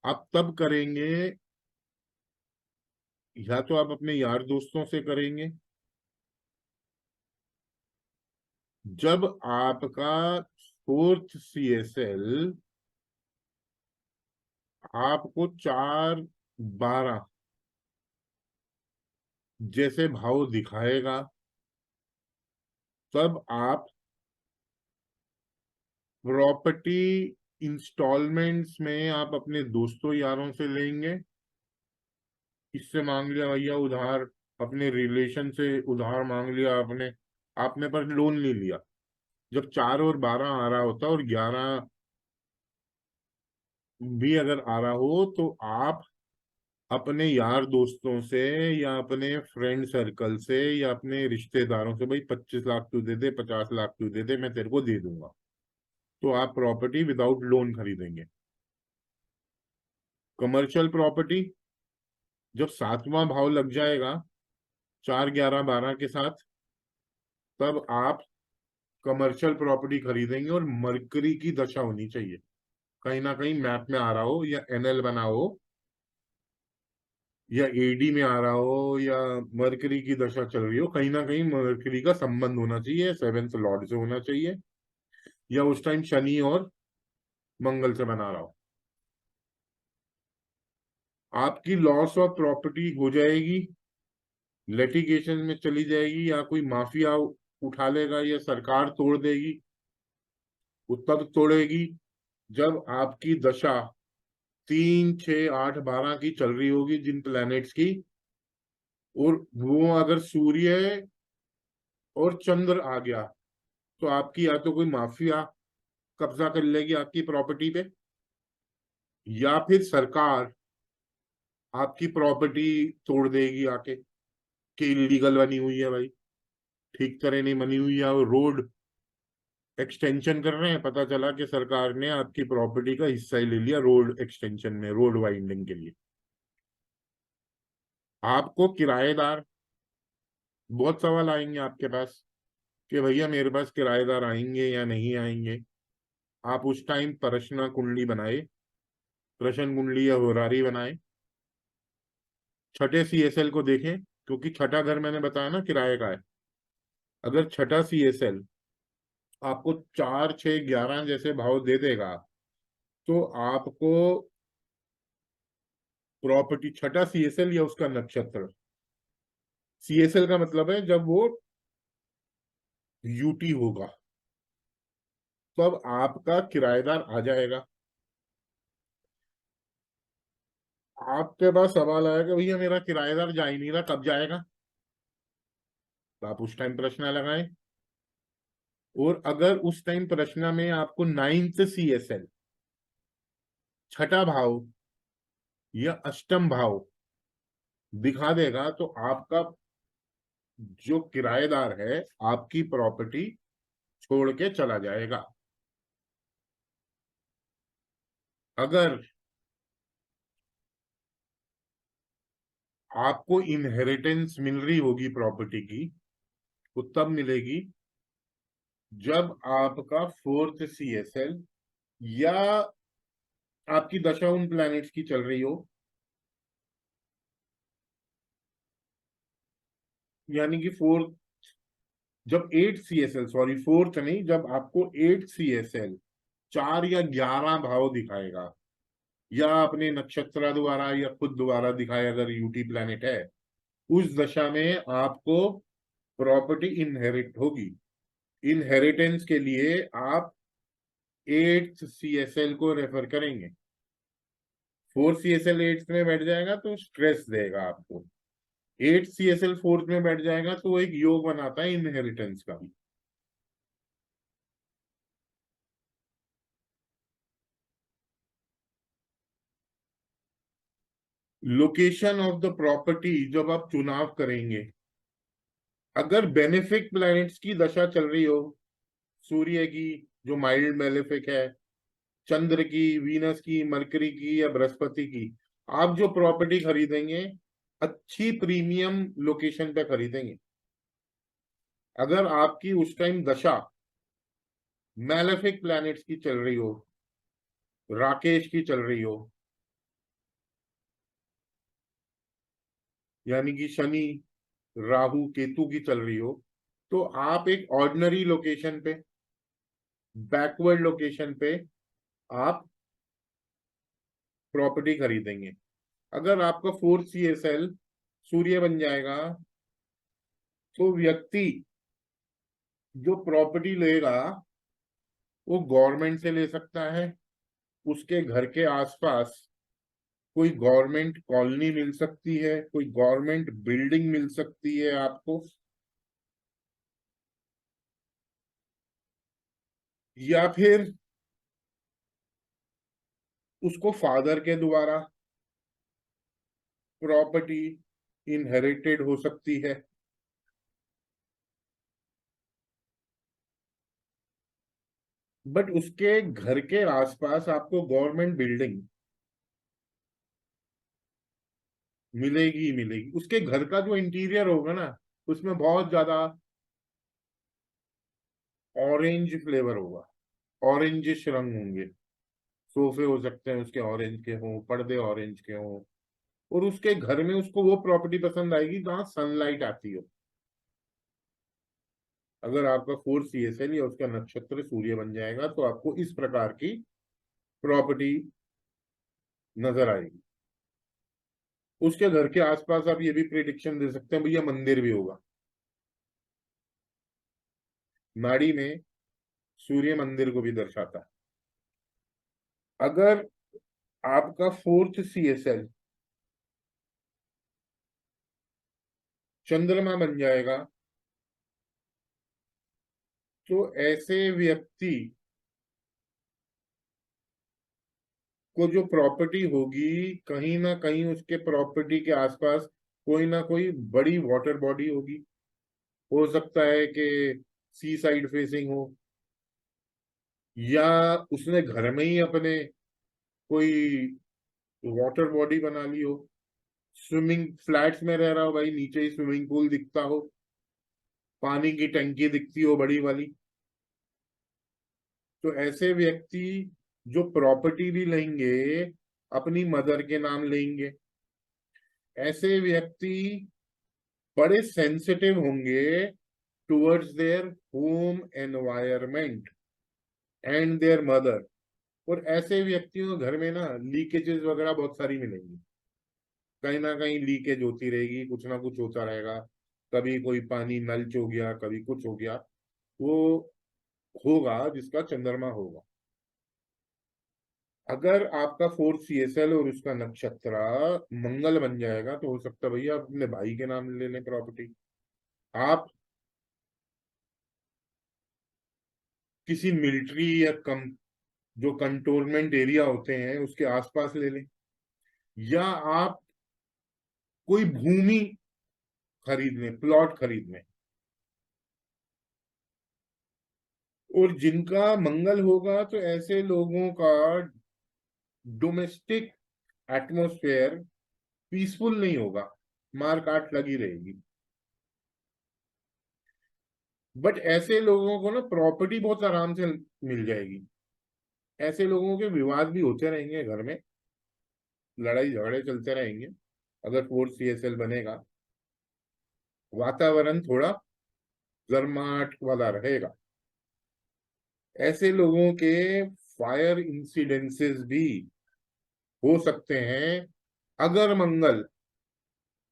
आप तब करेंगे या तो आप अपने यार दोस्तों से करेंगे। जब आपका 4th CSL आपको 4/12 जैसे भाव दिखाएगा, तब आप प्रॉपर्टी इंस्टॉलमेंट्स में आप अपने दोस्तों यारों से लेंगे। इससे मांग लिया भैया उधार, अपने रिलेशन से उधार मांग लिया आपने, आपने पर लोन ले लिया। जब 4 और 12 आ रहा होता और 11 भी अगर आ रहा हो, तो आप अपने यार दोस्तों से या अपने फ्रेंड सर्कल से या अपने रिश्तेदारों से, भाई 25 लाख तू दे दे, 50 लाख तू दे दे, मैं तेरे को दे दूंगा। तो आप प्रॉपर्टी विदाउट लोन खरीदेंगे। कमर्शियल प्रॉपर्टी जब 7वां भाव लग जाएगा 4, 11, 12 के साथ, तब आप कमर्शियल प्रॉपर्टी खरीदेंगे। और मरकरी की दशा होनी चाहिए, कहीं ना कहीं मैप में आ रहा हो या NL बना हो या AD में आ रहा हो या मरकरी की दशा चल रही हो, कहीं ना कहीं मरकरी का संबंध होना चाहिए, 7th लॉर्ड से होना चाहिए, या उस टाइम शनि और मंगल से बना रहा हो। आपकी लॉस ऑफ प्रॉपर्टी हो जाएगी, लिटिगेशन में चली जाएगी, या कोई माफिया उठा लेगा, या सरकार तोड़ देगी। वो तब तोड़ेगी जब आपकी दशा 3, 6, 8, 12 की चल रही होगी, जिन प्लैनेट्स की। और वो अगर सूर्य और चंद्र आ गया, तो आपकी या तो कोई माफिया कब्जा कर लेगी आपकी प्रॉपर्टी पे, या फिर सरकार आपकी प्रॉपर्टी तोड़ देगी आके, कि इलीगल बनी हुई है भाई, ठीक तरह नहीं बनी हुई है, और रोड एक्सटेंशन कर रहे हैं, पता चला कि सरकार ने आपकी प्रॉपर्टी का हिस्सा ही ले लिया रोड एक्सटेंशन में, रोड वाइंडिंग के लिए। आपको किराएदार, बहुत सवाल आएंगे आपके पास कि भैया मेरे पास किराएदार आएंगे या नहीं आएंगे। आप उस टाइम प्रश्न कुंडली बनाए, प्रश्न कुंडली या होरारी बनाए, छठे CSL को देखें, क्योंकि छठा घर मैंने बताया ना किराए का है। अगर छठा CSL आपको 4, 6, 11 जैसे भाव दे देगा, तो आपको प्रॉपर्टी, छठा CSL या उसका नक्षत्र, CSL का मतलब है जब वो UT होगा, तब आपका किराएदार आ जाएगा। आपके पास सवाल आया कि भैया मेरा किराएदार जा ही नहीं रहा, कब जाएगा? तो आप उस टाइम प्रश्न लगाएं। और अगर उस टाइम प्रश्न में आपको 9th CSL, छठा भाव या अष्टम भाव दिखा देगा, तो आपका जो किराएदार है आपकी प्रॉपर्टी छोड़ के चला जाएगा। अगर आपको इनहेरिटेंस मिल रही होगी प्रॉपर्टी की, तो तब मिलेगी जब आपका 4th CSL या आपकी दशा उन प्लैनेट्स की चल रही हो, यानी कि 4th, जब 8th CSL, सॉरी 4th नहीं, जब आपको 8th CSL 4 या 11 भाव दिखाएगा, या अपने नक्षत्र द्वारा या खुद द्वारा दिखाए अगर UT प्लैनेट है, उस दशा में आपको प्रॉपर्टी इनहेरिट होगी। इनहेरिटेंस के लिए आप 8th CSL को रेफर करेंगे। 4th CSL 8th में बैठ जाएगा तो स्ट्रेस देगा आपको, 8th CSL 4th में बैठ जाएगा तो वो एक योग बनाता है इनहेरिटेंस का। लोकेशन ऑफ द प्रॉपर्टी जब आप चुनाव करेंगे, अगर बेनिफिक प्लैनेट्स की दशा चल रही हो, सूर्य की जो माइल्ड बेनिफिक है, चंद्र की, वीनस की, मरकरी की या बृहस्पति की, आप जो प्रॉपर्टी खरीदेंगे अच्छी प्रीमियम लोकेशन पे खरीदेंगे। अगर आपकी उस टाइम दशा मैलेफिक प्लैनेट्स की चल रही हो, राकेश की चल रही हो, यानी कि शनि राहु केतु की चल रही हो, तो आप एक ऑर्डिनरी लोकेशन पे, बैकवर्ड लोकेशन पे आप प्रॉपर्टी खरीदेंगे। अगर आपका 4 CSL सूर्य बन जाएगा, तो व्यक्ति जो प्रॉपर्टी लेगा वो गवर्नमेंट से ले सकता है, उसके घर के आसपास कोई गवर्नमेंट कॉलोनी मिल सकती है, कोई गवर्नमेंट बिल्डिंग मिल सकती है आपको, या फिर उसको फादर के द्वारा प्रॉपर्टी इनहेरिटेड हो सकती है। बट उसके घर के आसपास आपको गवर्नमेंट बिल्डिंग मिलेगी ही मिलेगी। उसके घर का जो इंटीरियर होगा ना, उसमें बहुत ज्यादा ऑरेंज फ्लेवर होगा, ऑरेंजिश रंग होंगे। सोफे हो सकते हैं उसके ऑरेंज के हों, पर्दे ऑरेंज के हों, और उसके घर में उसको वो प्रॉपर्टी पसंद आएगी जहां सनलाइट आती हो। अगर आपका 4 CSL या उसका नक्षत्र सूर्य बन जाएगा, तो आपको इस प्रकार की प्रॉपर्टी नजर आएगी। उसके घर के आसपास आप ये भी प्रिडिक्शन दे सकते हैं भैया मंदिर भी होगा। नाड़ी में सूर्य मंदिर को भी दर्शाता है। अगर आपका 4th CSL चंद्रमा बन जाएगा, तो ऐसे व्यक्ति को जो प्रॉपर्टी होगी, कहीं ना कहीं उसके प्रॉपर्टी के आसपास कोई ना कोई बड़ी वाटर बॉडी होगी। हो सकता है कि सी साइड फेसिंग हो, या उसने घर में ही अपने कोई वाटर बॉडी बना ली हो। स्विमिंग फ्लैट्स में रह रहा हो भाई, नीचे ही स्विमिंग पूल दिखता हो, पानी की टंकी दिखती हो बड़ी वाली। तो ऐसे व्यक्ति जो प्रॉपर्टी भी लेंगे, अपनी मदर के नाम लेंगे। ऐसे व्यक्ति बड़े सेंसिटिव होंगे towards their home environment and there mother. और ऐसे व्यक्तियों के घर में ना लीकेजेस वगैरह बहुत सारी मिलेंगी। कहीं ना कहीं लीकेज होती रहेगी, कुछ ना कुछ होता रहेगा। कभी कोई पानी नल हो गया, कभी कुछ हो गया। वो होगा जिसका चंद्रमा होगा। अगर आपका 4 CSL और उसका नक्षत्र मंगल बन जाएगा, तो हो सकता है भैया आप अपने भाई के नाम ले लें प्रॉपर्टी। आप किसी मिलिट्री या कम जो कंटोनमेंट एरिया होते हैं उसके आसपास ले लें, या आप कोई भूमि खरीद लें, प्लॉट खरीद लें। और जिनका मंगल होगा, तो ऐसे लोगों का डोमेस्टिक एटमॉस्फेयर पीसफुल नहीं होगा, मार काट लगी रहेगी। बट ऐसे लोगों को ना प्रॉपर्टी बहुत आराम से मिल जाएगी। ऐसे लोगों के विवाद भी होते रहेंगे घर में, लड़ाई झगड़े चलते रहेंगे। अगर 4 CSL बनेगा, वातावरण थोड़ा गर्माहट वाला रहेगा। ऐसे लोगों के फायर इंसिडेंसेस भी हो सकते हैं। अगर मंगल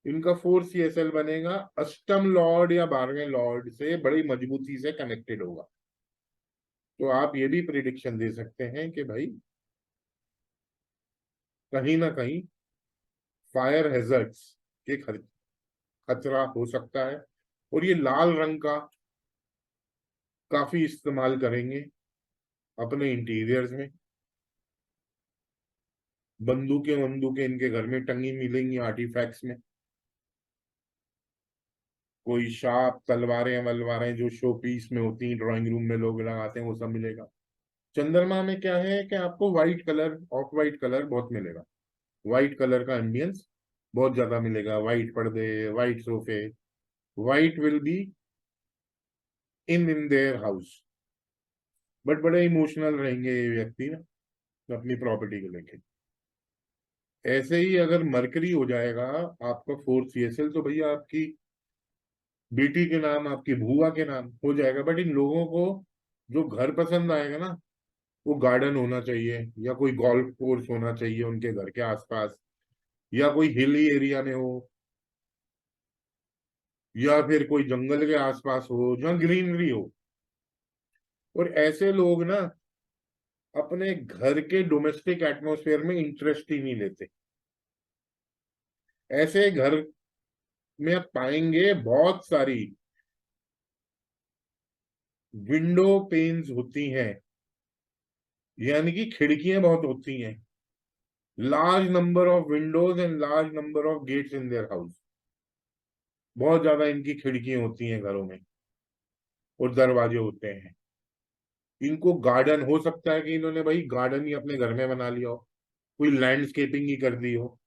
इनका 4 CSL बनेगा, अष्टम लॉर्ड या 12वें लॉर्ड से बड़ी मजबूती से कनेक्टेड होगा। तो आप ये भी प्रिडिक्शन दे सकते हैं कि भाई कहीं ना कहीं फायर हैजर्ड्स के खतरा हो सकता है। और ये लाल रंग का काफी इस्तेमाल करेंगे अपने इंटीरियर्स में। बंदूकें बंदूकें इनके घर में टंगी मिलेंगी आर्टिफैक्ट्स में। कोई शार्प तलवारें वलवारें जो शो पीस में होती हैं, ड्राइंग रूम में लोग लगाते हैं, वो सब मिलेगा। चंद्रमा में क्या है कि आपको white colour, of white colour बहुत मिलेगा। व्हाइट कलर का एम्बियंस बहुत ज्यादा मिलेगा। व्हाइट पर्दे, व्हाइट सोफे, white will be in their house. But बड़े इमोशनल रहेंगे ये व्यक्ति ना अपनी प्रॉपर्टी को लेके। ऐसे ही अगर मरकरी हो जाएगा आपका 4 CSL, तो भैया आपकी बेटी के नाम, आपकी बुआ के नाम हो जाएगा। बट इन लोगों को जो घर पसंद आएगा ना, वो गार्डन होना चाहिए, या कोई गोल्फ कोर्स होना चाहिए उनके घर के आसपास, या कोई हिली एरिया में हो, या फिर कोई जंगल के आसपास हो जहाँ ग्रीनरी हो। और ऐसे लोग ना अपने घर के डोमेस्टिक एटमॉस्फेयर में इंटरेस्ट ही नहीं लेते। ऐसे घर में आप पाएंगे बहुत सारी विंडो पेन्स होती हैं, यानी कि खिड़कियां बहुत होती हैं, large number of windows and large number of gates in their house. बहुत ज्यादा इनकी खिड़कियां होती हैं घरों में, और दरवाजे होते हैं। इनको गार्डन हो सकता है कि इन्होंने भाई गार्डन ही अपने घर में बना लिया हो, कोई लैंडस्केपिंग ही कर दी हो।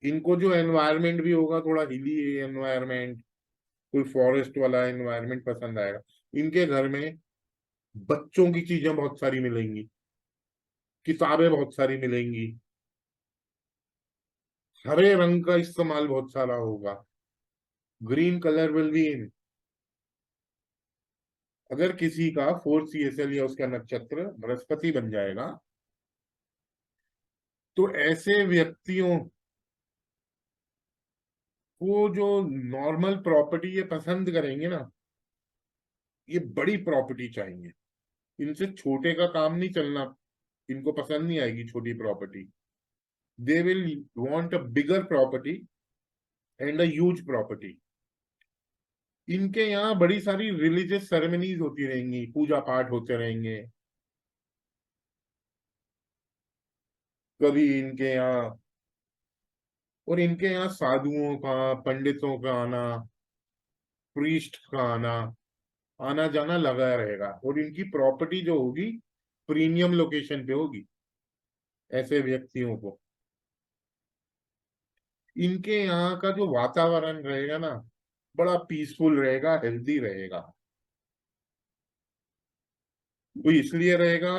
इनको जो एनवायरनमेंट भी होगा थोड़ा हिली एनवायरनमेंट, कोई फॉरेस्ट वाला एनवायरनमेंट पसंद आएगा। इनके घर में बच्चों की चीजें बहुत सारी मिलेंगी, किताबें बहुत सारी मिलेंगी, हरे रंग का इस्तेमाल बहुत सारा होगा, green colour will be in. अगर किसी का 4 CSL या उसका नक्षत्र बृहस्पति बन जाएगा, तो ऐसे व्यक्तियों को जो नॉर्मल प्रॉपर्टी ये पसंद करेंगे ना, ये बड़ी प्रॉपर्टी चाहिए। इनसे छोटे का काम नहीं चलना, इनको पसंद नहीं आएगी छोटी property. They will want a bigger property and a huge property. इनके यहाँ बड़ी सारी रिलीजियस सेरेमनीज होती रहेंगी, पूजा पाठ होते रहेंगे। कभी इनके यहाँ, और इनके यहाँ साधुओं का, पंडितों का आना, प्रीस्ट का आना, आना जाना लगा रहेगा। और इनकी प्रॉपर्टी जो होगी प्रीमियम लोकेशन पे होगी। ऐसे व्यक्तियों को इनके यहाँ का जो वातावरण रहेगा ना, बड़ा पीसफुल रहेगा, हेल्दी रहेगा। वो इसलिए रहेगा,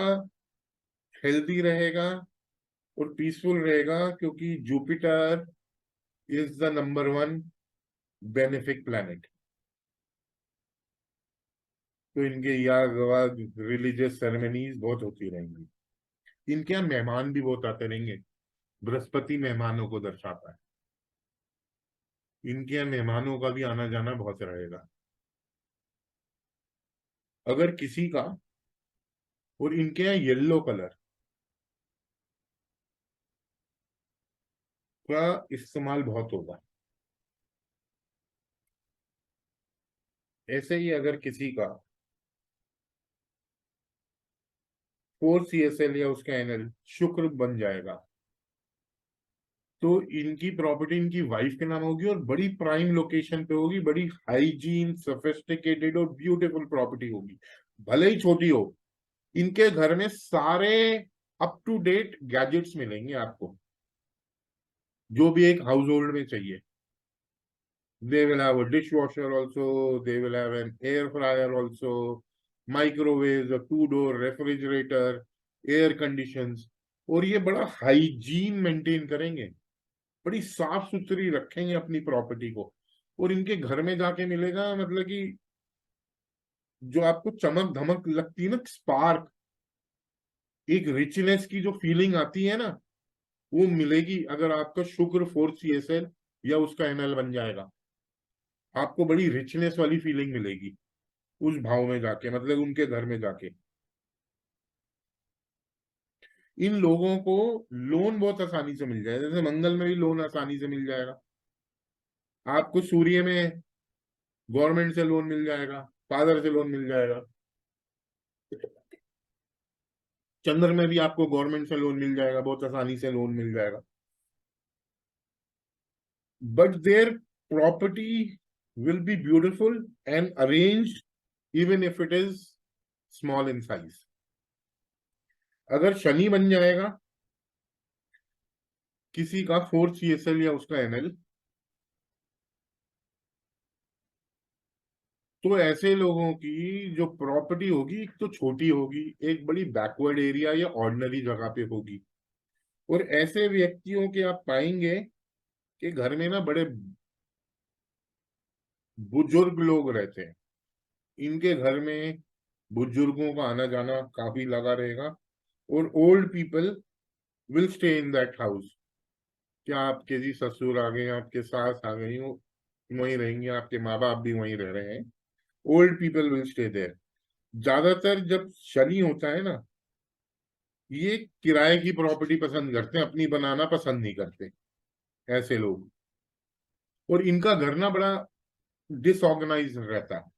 हेल्दी रहेगा और पीसफुल रहेगा क्योंकि Jupiter is the number 1 benefic planet. तो इनके यहाँ रिलीजियस सेरेमनीज बहुत होती रहेंगी। इनके यहाँ मेहमान भी बहुत आते रहेंगे, बृहस्पति मेहमानों को दर्शाता है। इनके यहाँ मेहमानों का भी आना जाना बहुत रहेगा। अगर किसी का, और इनके यहाँ येलो कलर का इस्तेमाल बहुत होगा। ऐसे ही अगर किसी का 4 CSL या उसका एनएल शुक्र बन जाएगा, तो इनकी प्रॉपर्टी इनकी वाइफ के नाम होगी, और बड़ी प्राइम लोकेशन पे होगी, बड़ी हाइजीन, सोफिस्टिकेटेड और ब्यूटीफुल प्रॉपर्टी होगी, भले ही छोटी हो। इनके घर में सारे अप टू डेट गैजेट्स मिलेंगे आपको, जो भी एक हाउस होल्ड में चाहिए। They will have a dishwasher also. They will have an air fryer also, microwaves, a 2-door refrigerator, air conditions। और ये बड़ा हाइजीन मेंटेन करेंगे, बड़ी साफ सुथरी रखेंगे अपनी प्रॉपर्टी को। और इनके घर में जाके मिलेगा, मतलब कि जो आपको चमक धमक लगती है ना, स्पार्क, एक रिचनेस की जो फीलिंग आती है ना, वो मिलेगी अगर आपका शुक्र 4 CSL या उसका एनएल बन जाएगा। आपको बड़ी रिचनेस वाली फीलिंग मिलेगी उस भाव में जाके, मतलब उनके घर में जाके। इन लोगों को लोन बहुत आसानी से मिल जाएगा, जैसे मंगल में भी लोन आसानी से मिल जाएगा आपको, सूर्य में गवर्नमेंट से लोन मिल जाएगा, फादर से लोन मिल जाएगा, चंद्र में भी आपको गवर्नमेंट से लोन मिल जाएगा, बहुत आसानी से लोन मिल जाएगा। But their property will be beautiful and arranged even if it is small in size. अगर शनि बन जाएगा किसी का 4 CSL या उसका एनएल, तो ऐसे लोगों की जो प्रॉपर्टी होगी, एक तो छोटी होगी, एक बड़ी बैकवर्ड एरिया या ऑर्डिनरी जगह पे होगी। और ऐसे व्यक्तियों के आप पाएंगे कि घर में ना बड़े बुजुर्ग लोग रहते हैं, इनके घर में बुजुर्गों का आना जाना काफी लगा रहेगा, और old people will stay in that house. क्या आपके जी ससुर आ गए, आपके सास आ गई, वो वहीं रहेंगे, आपके माँ बाप भी वहीं रह रहे हैं, old people will stay there. ज्यादातर जब शनि होता है ना, ये किराए की प्रॉपर्टी पसंद करते हैं, अपनी बनाना पसंद नहीं करते ऐसे लोग। और इनका घर ना बड़ा डिसऑर्गेनाइज रहता है,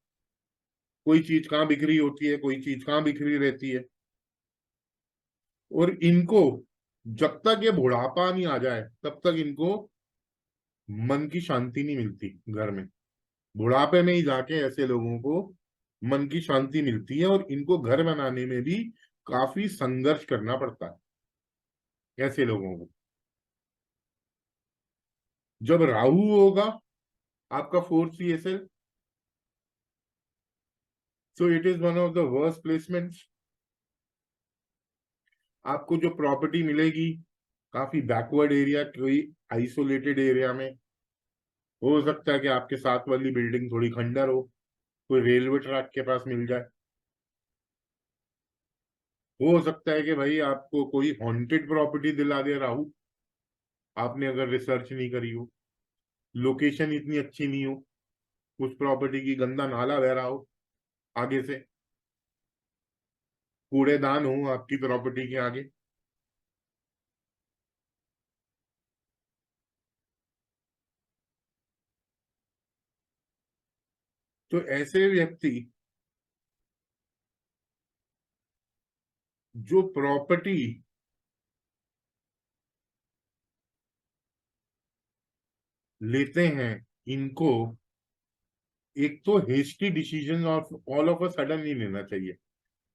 कोई चीज कहाँ बिखरी होती है, कोई चीज कहाँ बिखरी रहती है। और इनको जब तक ये बुढ़ापा नहीं आ जाए तब तक इनको मन की शांति नहीं मिलती घर में। बुढ़ापे में ही जाके ऐसे लोगों को मन की शांति मिलती है, और इनको घर बनाने में भी काफी संघर्ष करना पड़ता है ऐसे लोगों को। जब राहु होगा आपका fourth CSL, so it is one of the worst placements. आपको जो प्रॉपर्टी मिलेगी काफी बैकवर्ड एरिया, कोई आइसोलेटेड एरिया में, हो सकता है कि आपके साथ वाली बिल्डिंग थोड़ी खंडर हो, कोई रेलवे ट्रैक के पास मिल जाए, हो सकता है कि भाई आपको कोई हॉन्टेड प्रॉपर्टी दिला दे राहु, आपने अगर रिसर्च नहीं करी हो, लोकेशन इतनी अच्छी नहीं हो, उस प्रॉपर्टी की गंदा नाला बह रहा हो आगे से, कूड़ेदान हो आपकी प्रॉपर्टी के आगे। तो ऐसे व्यक्ति जो प्रॉपर्टी लेते हैं, इनको एक तो हेस्टी डिसीजन और ऑल ऑफ अ सडन नहीं लेना चाहिए।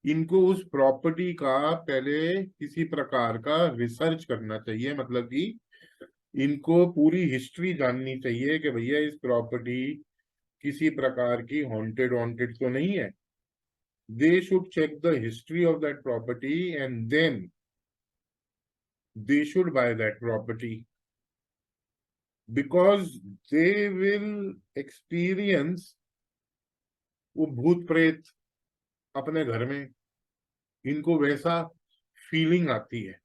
इनको उस प्रॉपर्टी का पहले किसी प्रकार का रिसर्च करना चाहिए, मतलब कि इनको पूरी हिस्ट्री जाननी चाहिए कि भैया इस प्रॉपर्टी किसी प्रकार की हॉन्टेड वॉन्टेड तो नहीं है। They should check the history of that property and then they should buy that property, because they will experience वो भूत प्रेत अपने घर में, इनको वैसा फीलिंग आती है।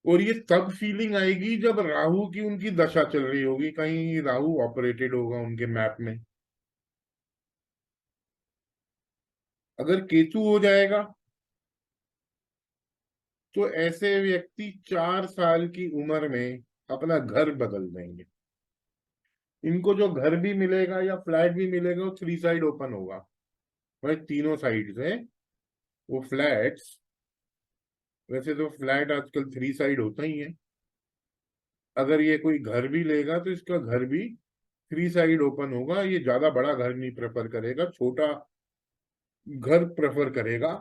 और ये तब फीलिंग आएगी जब राहु की उनकी दशा चल रही होगी, कहीं राहु ऑपरेटेड होगा उनके मैप में। अगर केतु हो जाएगा तो ऐसे व्यक्ति 4 साल की उम्र में अपना घर बदल देंगे। इनको जो घर भी मिलेगा या फ्लैट भी मिलेगा वो 3 साइड ओपन होगा, भाई तीनों साइड से वो फ्लैट्स। वैसे तो फ्लैट आजकल 3 साइड होता ही है। अगर ये कोई घर भी लेगा तो इसका घर भी 3 साइड ओपन होगा, ये ज्यादा बड़ा घर नहीं प्रेफर करेगा, छोटा घर प्रेफर करेगा।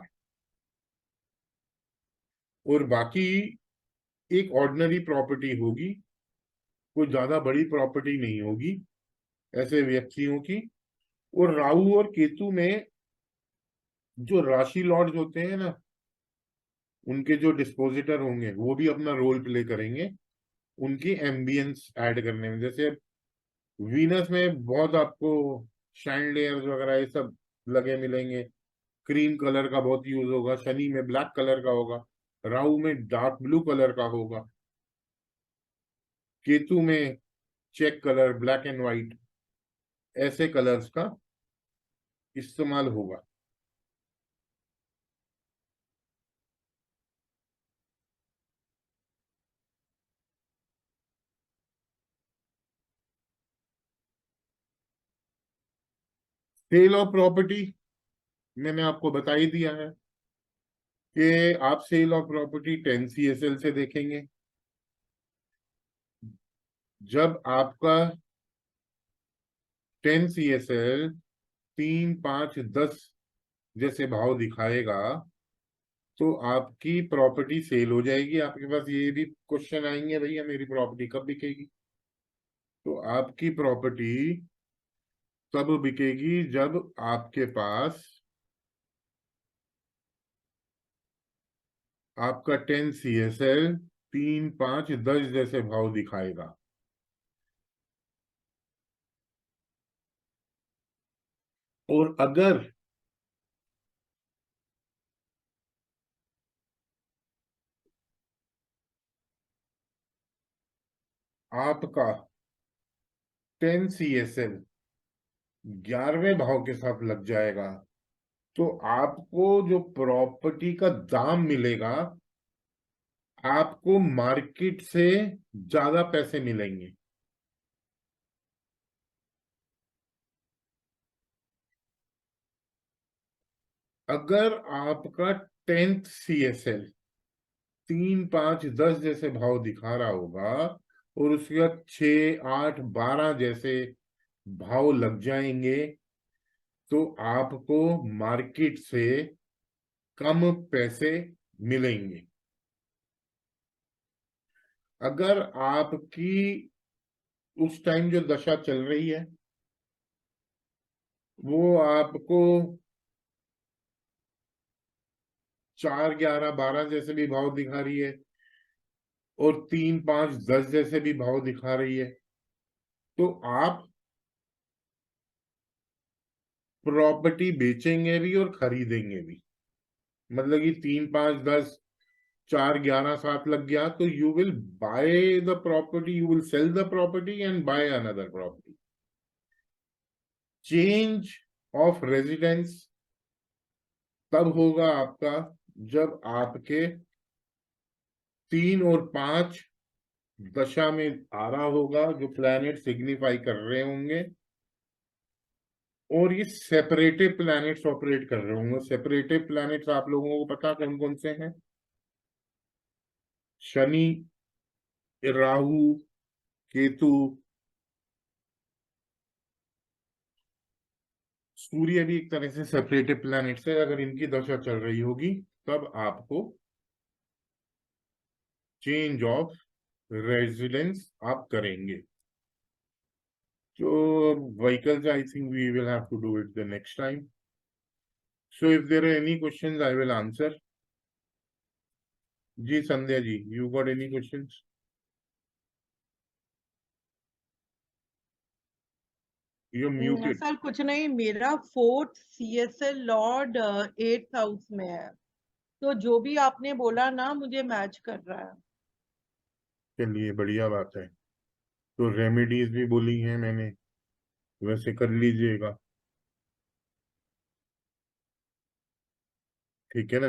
और बाकी एक ऑर्डिनरी प्रॉपर्टी होगी, कोई ज्यादा बड़ी प्रॉपर्टी नहीं होगी ऐसे व्यक्तियों की। और राहु और केतु में जो राशि लॉर्ड्स होते हैं ना, उनके जो डिस्पोजिटर होंगे वो भी अपना रोल प्ले करेंगे उनकी एम्बियंस ऐड करने में। जैसे वीनस में बहुत आपको शैंडलियर्स वगैरह ये सब लगे मिलेंगे, क्रीम कलर का बहुत यूज होगा, शनि में ब्लैक कलर का होगा, राहु में डार्क ब्लू कलर का होगा, केतु में check colour black and white, ऐसे कलर्स का इस्तेमाल होगा। सेल ऑफ प्रॉपर्टी मैंने आपको बता ही दिया है कि आप सेल ऑफ प्रॉपर्टी 10 CSL से देखेंगे। जब आपका 10 CSL 3, 5, 10 जैसे भाव दिखाएगा तो आपकी प्रॉपर्टी सेल हो जाएगी। आपके पास ये भी क्वेश्चन आएंगे, भैया मेरी प्रॉपर्टी कब बिकेगी? तो आपकी प्रॉपर्टी तब बिकेगी जब आपके पास आपका 10 CSL 3, 5, 10 जैसे भाव दिखाएगा। और अगर आपका 10 CSL 11वें भाव के साथ लग जाएगा, तो आपको जो प्रॉपर्टी का दाम मिलेगा, आपको मार्केट से ज्यादा पैसे मिलेंगे। अगर आपका 10 CSL 3, 5, 10 जैसे भाव दिखा रहा होगा और उसके बाद 6, 8, 12 जैसे भाव लग जाएंगे, तो आपको मार्केट से कम पैसे मिलेंगे। अगर आपकी उस टाइम जो दशा चल रही है वो आपको 4, 11, 12 जैसे भी भाव दिखा रही है और 3, 5, 10 जैसे भी भाव दिखा रही है, तो आप प्रॉपर्टी बेचेंगे भी और खरीदेंगे भी। मतलब कि 3, 5, 10, 4, 11, 7 लग गया, तो you will buy the property, you will sell the property and buy another property. Change of residence तब होगा आपका जब आपके 3 और 5 दशा में आ रहा होगा, जो प्लैनेट सिग्निफाई कर रहे होंगे, और ये सेपरेटिव प्लैनेट्स ऑपरेट कर रहे होंगे। सेपरेटिव प्लैनेट्स आप लोगों को पता कौन कौन से हैं? शनि, राहु, केतु, सूर्य भी एक तरह से सेपरेटिव प्लैनेट्स है। अगर इनकी दशा चल रही होगी तब आपको चेंज ऑफ रेजिडेंस आप करेंगे। So vehicles, I think we will have to do it the next time. So if there are any questions, I will answer. जी Sandhya ji, you got any questions? You're muted. Sir कुछ नहीं, मेरा 4th CSL Lord 8th house में है, तो जो भी आपने बोला ना मुझे मैच कर रहा है। चलिए बढ़िया बात है। तो रेमेडीज भी बोली हैं मैंने, वैसे कर लीजिएगा, ठीक है ना।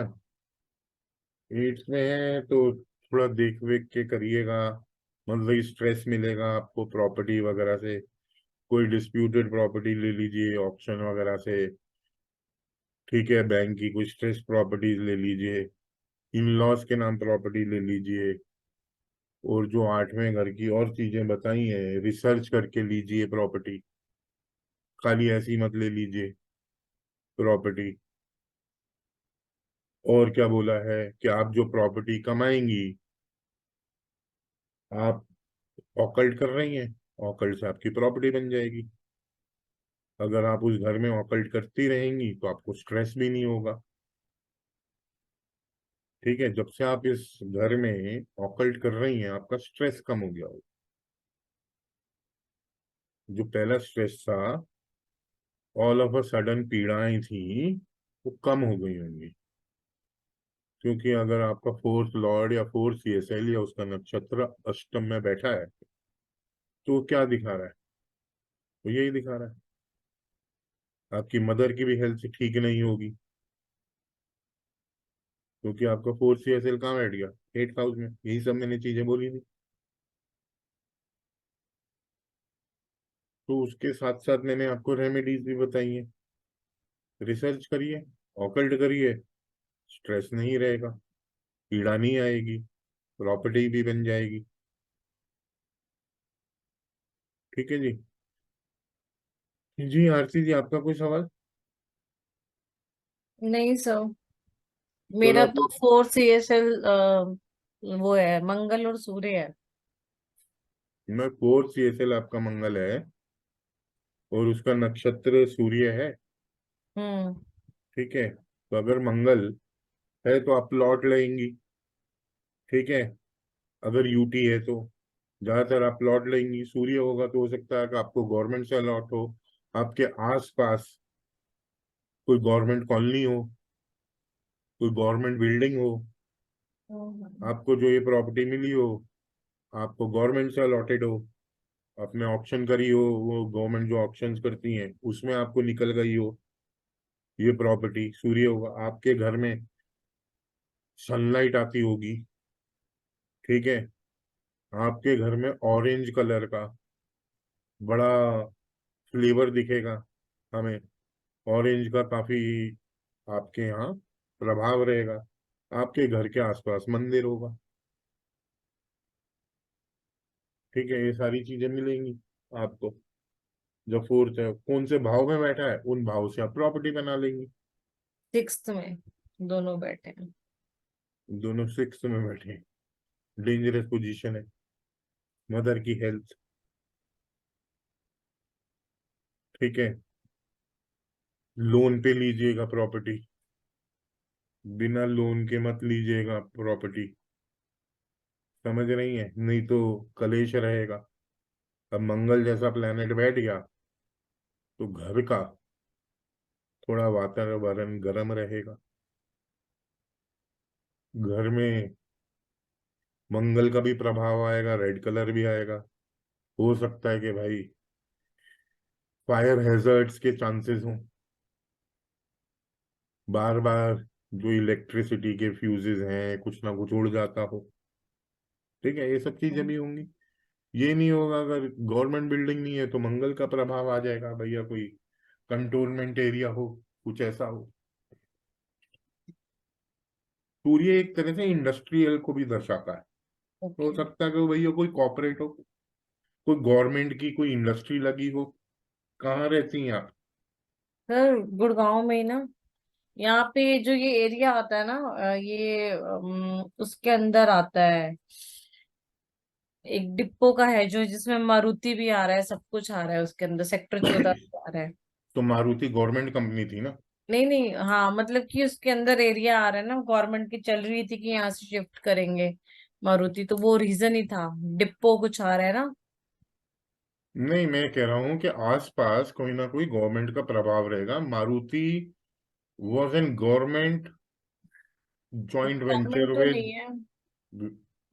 8th में है तो थोड़ा देख वेख के करिएगा, मतलब स्ट्रेस मिलेगा आपको प्रॉपर्टी वगैरह से। कोई डिस्प्यूटेड प्रॉपर्टी ले लीजिए ऑप्शन वगैरह से, ठीक है। बैंक की कुछ स्ट्रेस प्रॉपर्टीज ले लीजिए, इन लॉज के नाम प्रॉपर्टी ले लीजिए, और जो 8वें घर की और चीजें बताई हैं रिसर्च करके लीजिए प्रॉपर्टी, खाली ऐसी मत ले लीजिए प्रॉपर्टी। और क्या बोला है कि आप जो प्रॉपर्टी कमाएंगी, आप ऑकल्ट कर रही हैं, ऑकल्ट से आपकी प्रॉपर्टी बन जाएगी। अगर आप उस घर में ऑकल्ट करती रहेंगी तो आपको स्ट्रेस भी नहीं होगा, ठीक है। जब से आप इस घर में ऑकल्ट कर रही हैं आपका स्ट्रेस कम हो गया होगा। जो पहला स्ट्रेस था, ऑल ऑफ अ सडन पीड़ाएं थी, वो कम हो गई होंगी। क्योंकि अगर आपका 4th लॉर्ड या 4th CSL या उसका नक्षत्र अष्टम में बैठा है, तो वो क्या दिखा रहा है? वो यही दिखा रहा है, आपकी मदर की भी हेल्थ ठीक नहीं होगी, क्योंकि आपका 4th CSL कहाँ बैठ गया? 8th हाउस में। यही सब मैंने चीजें बोली थी। तो उसके साथ साथ मैंने आपको रेमेडीज भी बताई हैं। रिसर्च करिए, ऑकल्ट करिए, स्ट्रेस नहीं रहेगा, पीड़ा नहीं आएगी, प्रॉपर्टी भी बन जाएगी, ठीक है जी। जी आरती जी, आपका कोई सवाल? नहीं सर, चलो मेरा आप, तो 4 CSL वो है, मंगल और सूर्य है। मैं 4th CSL आपका मंगल है और उसका नक्षत्र सूर्य है, हम्म। ठीक है। तो अगर मंगल है तो आप प्लॉट लेंगी, ठीक है, अगर यूटी है तो ज्यादातर आप प्लॉट लेंगी। सूर्य होगा तो हो सकता है कि आपको गवर्नमेंट से अलॉट हो, आपके आसपास कोई गवर्नमेंट कॉलोनी हो, कोई गवर्नमेंट बिल्डिंग हो, आपको जो ये प्रॉपर्टी मिली हो आपको गवर्नमेंट से अलॉटेड हो, आपने ऑप्शन करी हो, वो गवर्नमेंट जो ऑप्शंस करती हैं उसमें आपको निकल गई हो ये प्रॉपर्टी। सूर्य होगा, आपके घर में सनलाइट आती होगी, ठीक है, आपके घर में ऑरेंज कलर का बड़ा फ्लेवर दिखेगा हमें, ऑरेंज का काफी आपके यहाँ प्रभाव रहेगा, आपके घर के आसपास मंदिर होगा, ठीक है, ये सारी चीजें मिलेंगी आपको। जब फोर्थ है कौन से भाव में बैठा है उन भाव से आप प्रॉपर्टी बना लेंगी। 6th में दोनों बैठे हैं। दोनों 6th में बैठे हैं, डेंजरस पोजीशन है, मदर की हेल्थ, ठीक है। लोन पे लीजिएगा प्रॉपर्टी, बिना लोन के मत लीजिएगा प्रॉपर्टी, समझ रही है, नहीं तो कलेश रहेगा। अब मंगल जैसा प्लेनेट बैठ गया तो घर का थोड़ा वातावरण गर्म रहेगा, घर में मंगल का भी प्रभाव आएगा, रेड कलर भी आएगा, हो सकता है कि भाई फायर हैजर्ड्स के चांसेस हों, बार बार जो इलेक्ट्रिसिटी के फ्यूजेस हैं कुछ ना कुछ उड़ जाता हो, ठीक है, ये सब चीजें भी होंगी। ये नहीं होगा अगर गवर्नमेंट बिल्डिंग नहीं है तो मंगल का प्रभाव आ जाएगा, भैया कोई कंटोनमेंट एरिया हो, कुछ ऐसा हो। सूर्य एक तरह से इंडस्ट्रियल को भी दर्शाता है, हो ओके सकता है कि भैया कोई कॉर्पोरेट हो, कोई गवर्नमेंट की कोई इंडस्ट्री लगी हो। कहाँ रहती हैं आप? सर, गुड़गांव में ही ना। यहाँ पे जो ये एरिया आता है ना, ये उसके अंदर आता है। एक डिप्पो का है जो, जिसमें मारुति भी आ रहा है, सब कुछ आ रहा है उसके अंदर, सेक्टर 14 आ रहा है। तो मारुति गवर्नमेंट कंपनी थी ना? नहीं नहीं, हाँ मतलब कि उसके अंदर एरिया आ रहा है ना, गवर्नमेंट की चल रही थी कि यहाँ से शिफ्ट करेंगे मारुति, तो वो रीजन ही था। डिप्पो कुछ आ रहा है ना। नहीं, मैं कह रहा हूँ कि आसपास कोई ना कोई गवर्नमेंट का प्रभाव रहेगा। Maruti was an government joint government venture तो नहीं है।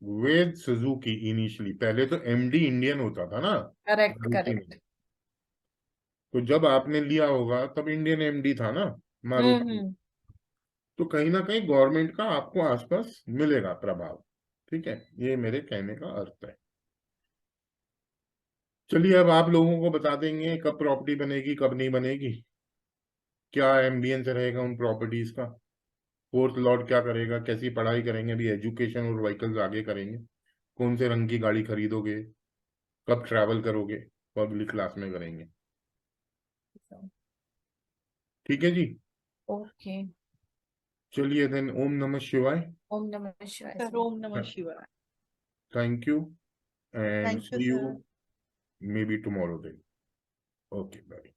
विद सुजुकी इनिशियली, पहले तो एमडी इंडियन होता था ना करेक्ट मारुति में। करेक्ट। तो जब आपने लिया होगा तब इंडियन एमडी था ना मारुति। हम्म। तो कहीं ना कहीं गवर्नमेंट का आपको आसपास मिलेगा प्रभाव, ठीक है, ये मेरे कहने का अर्थ है। चलिए अब आप लोगों को बता देंगे कब प्रॉपर्टी बनेगी कब नहीं बनेगी, क्या एम्बियंस रहेगा उन प्रॉपर्टीज का, फोर्थ लॉर्ड क्या करेगा, कैसी पढ़ाई करेंगे, अभी एजुकेशन और व्हीकल्स आगे करेंगे, कौन से रंग की गाड़ी खरीदोगे, कब ट्रैवल करोगे, पब्लिक क्लास में करेंगे, ठीक है जी। ओके। चलिए देन, ओम नमः शिवाय। ओम नमः शिवाय सर सर। ओम नमः शिवाय। Thank you and thank you see you sir. May be tomorrow then. Okay bye.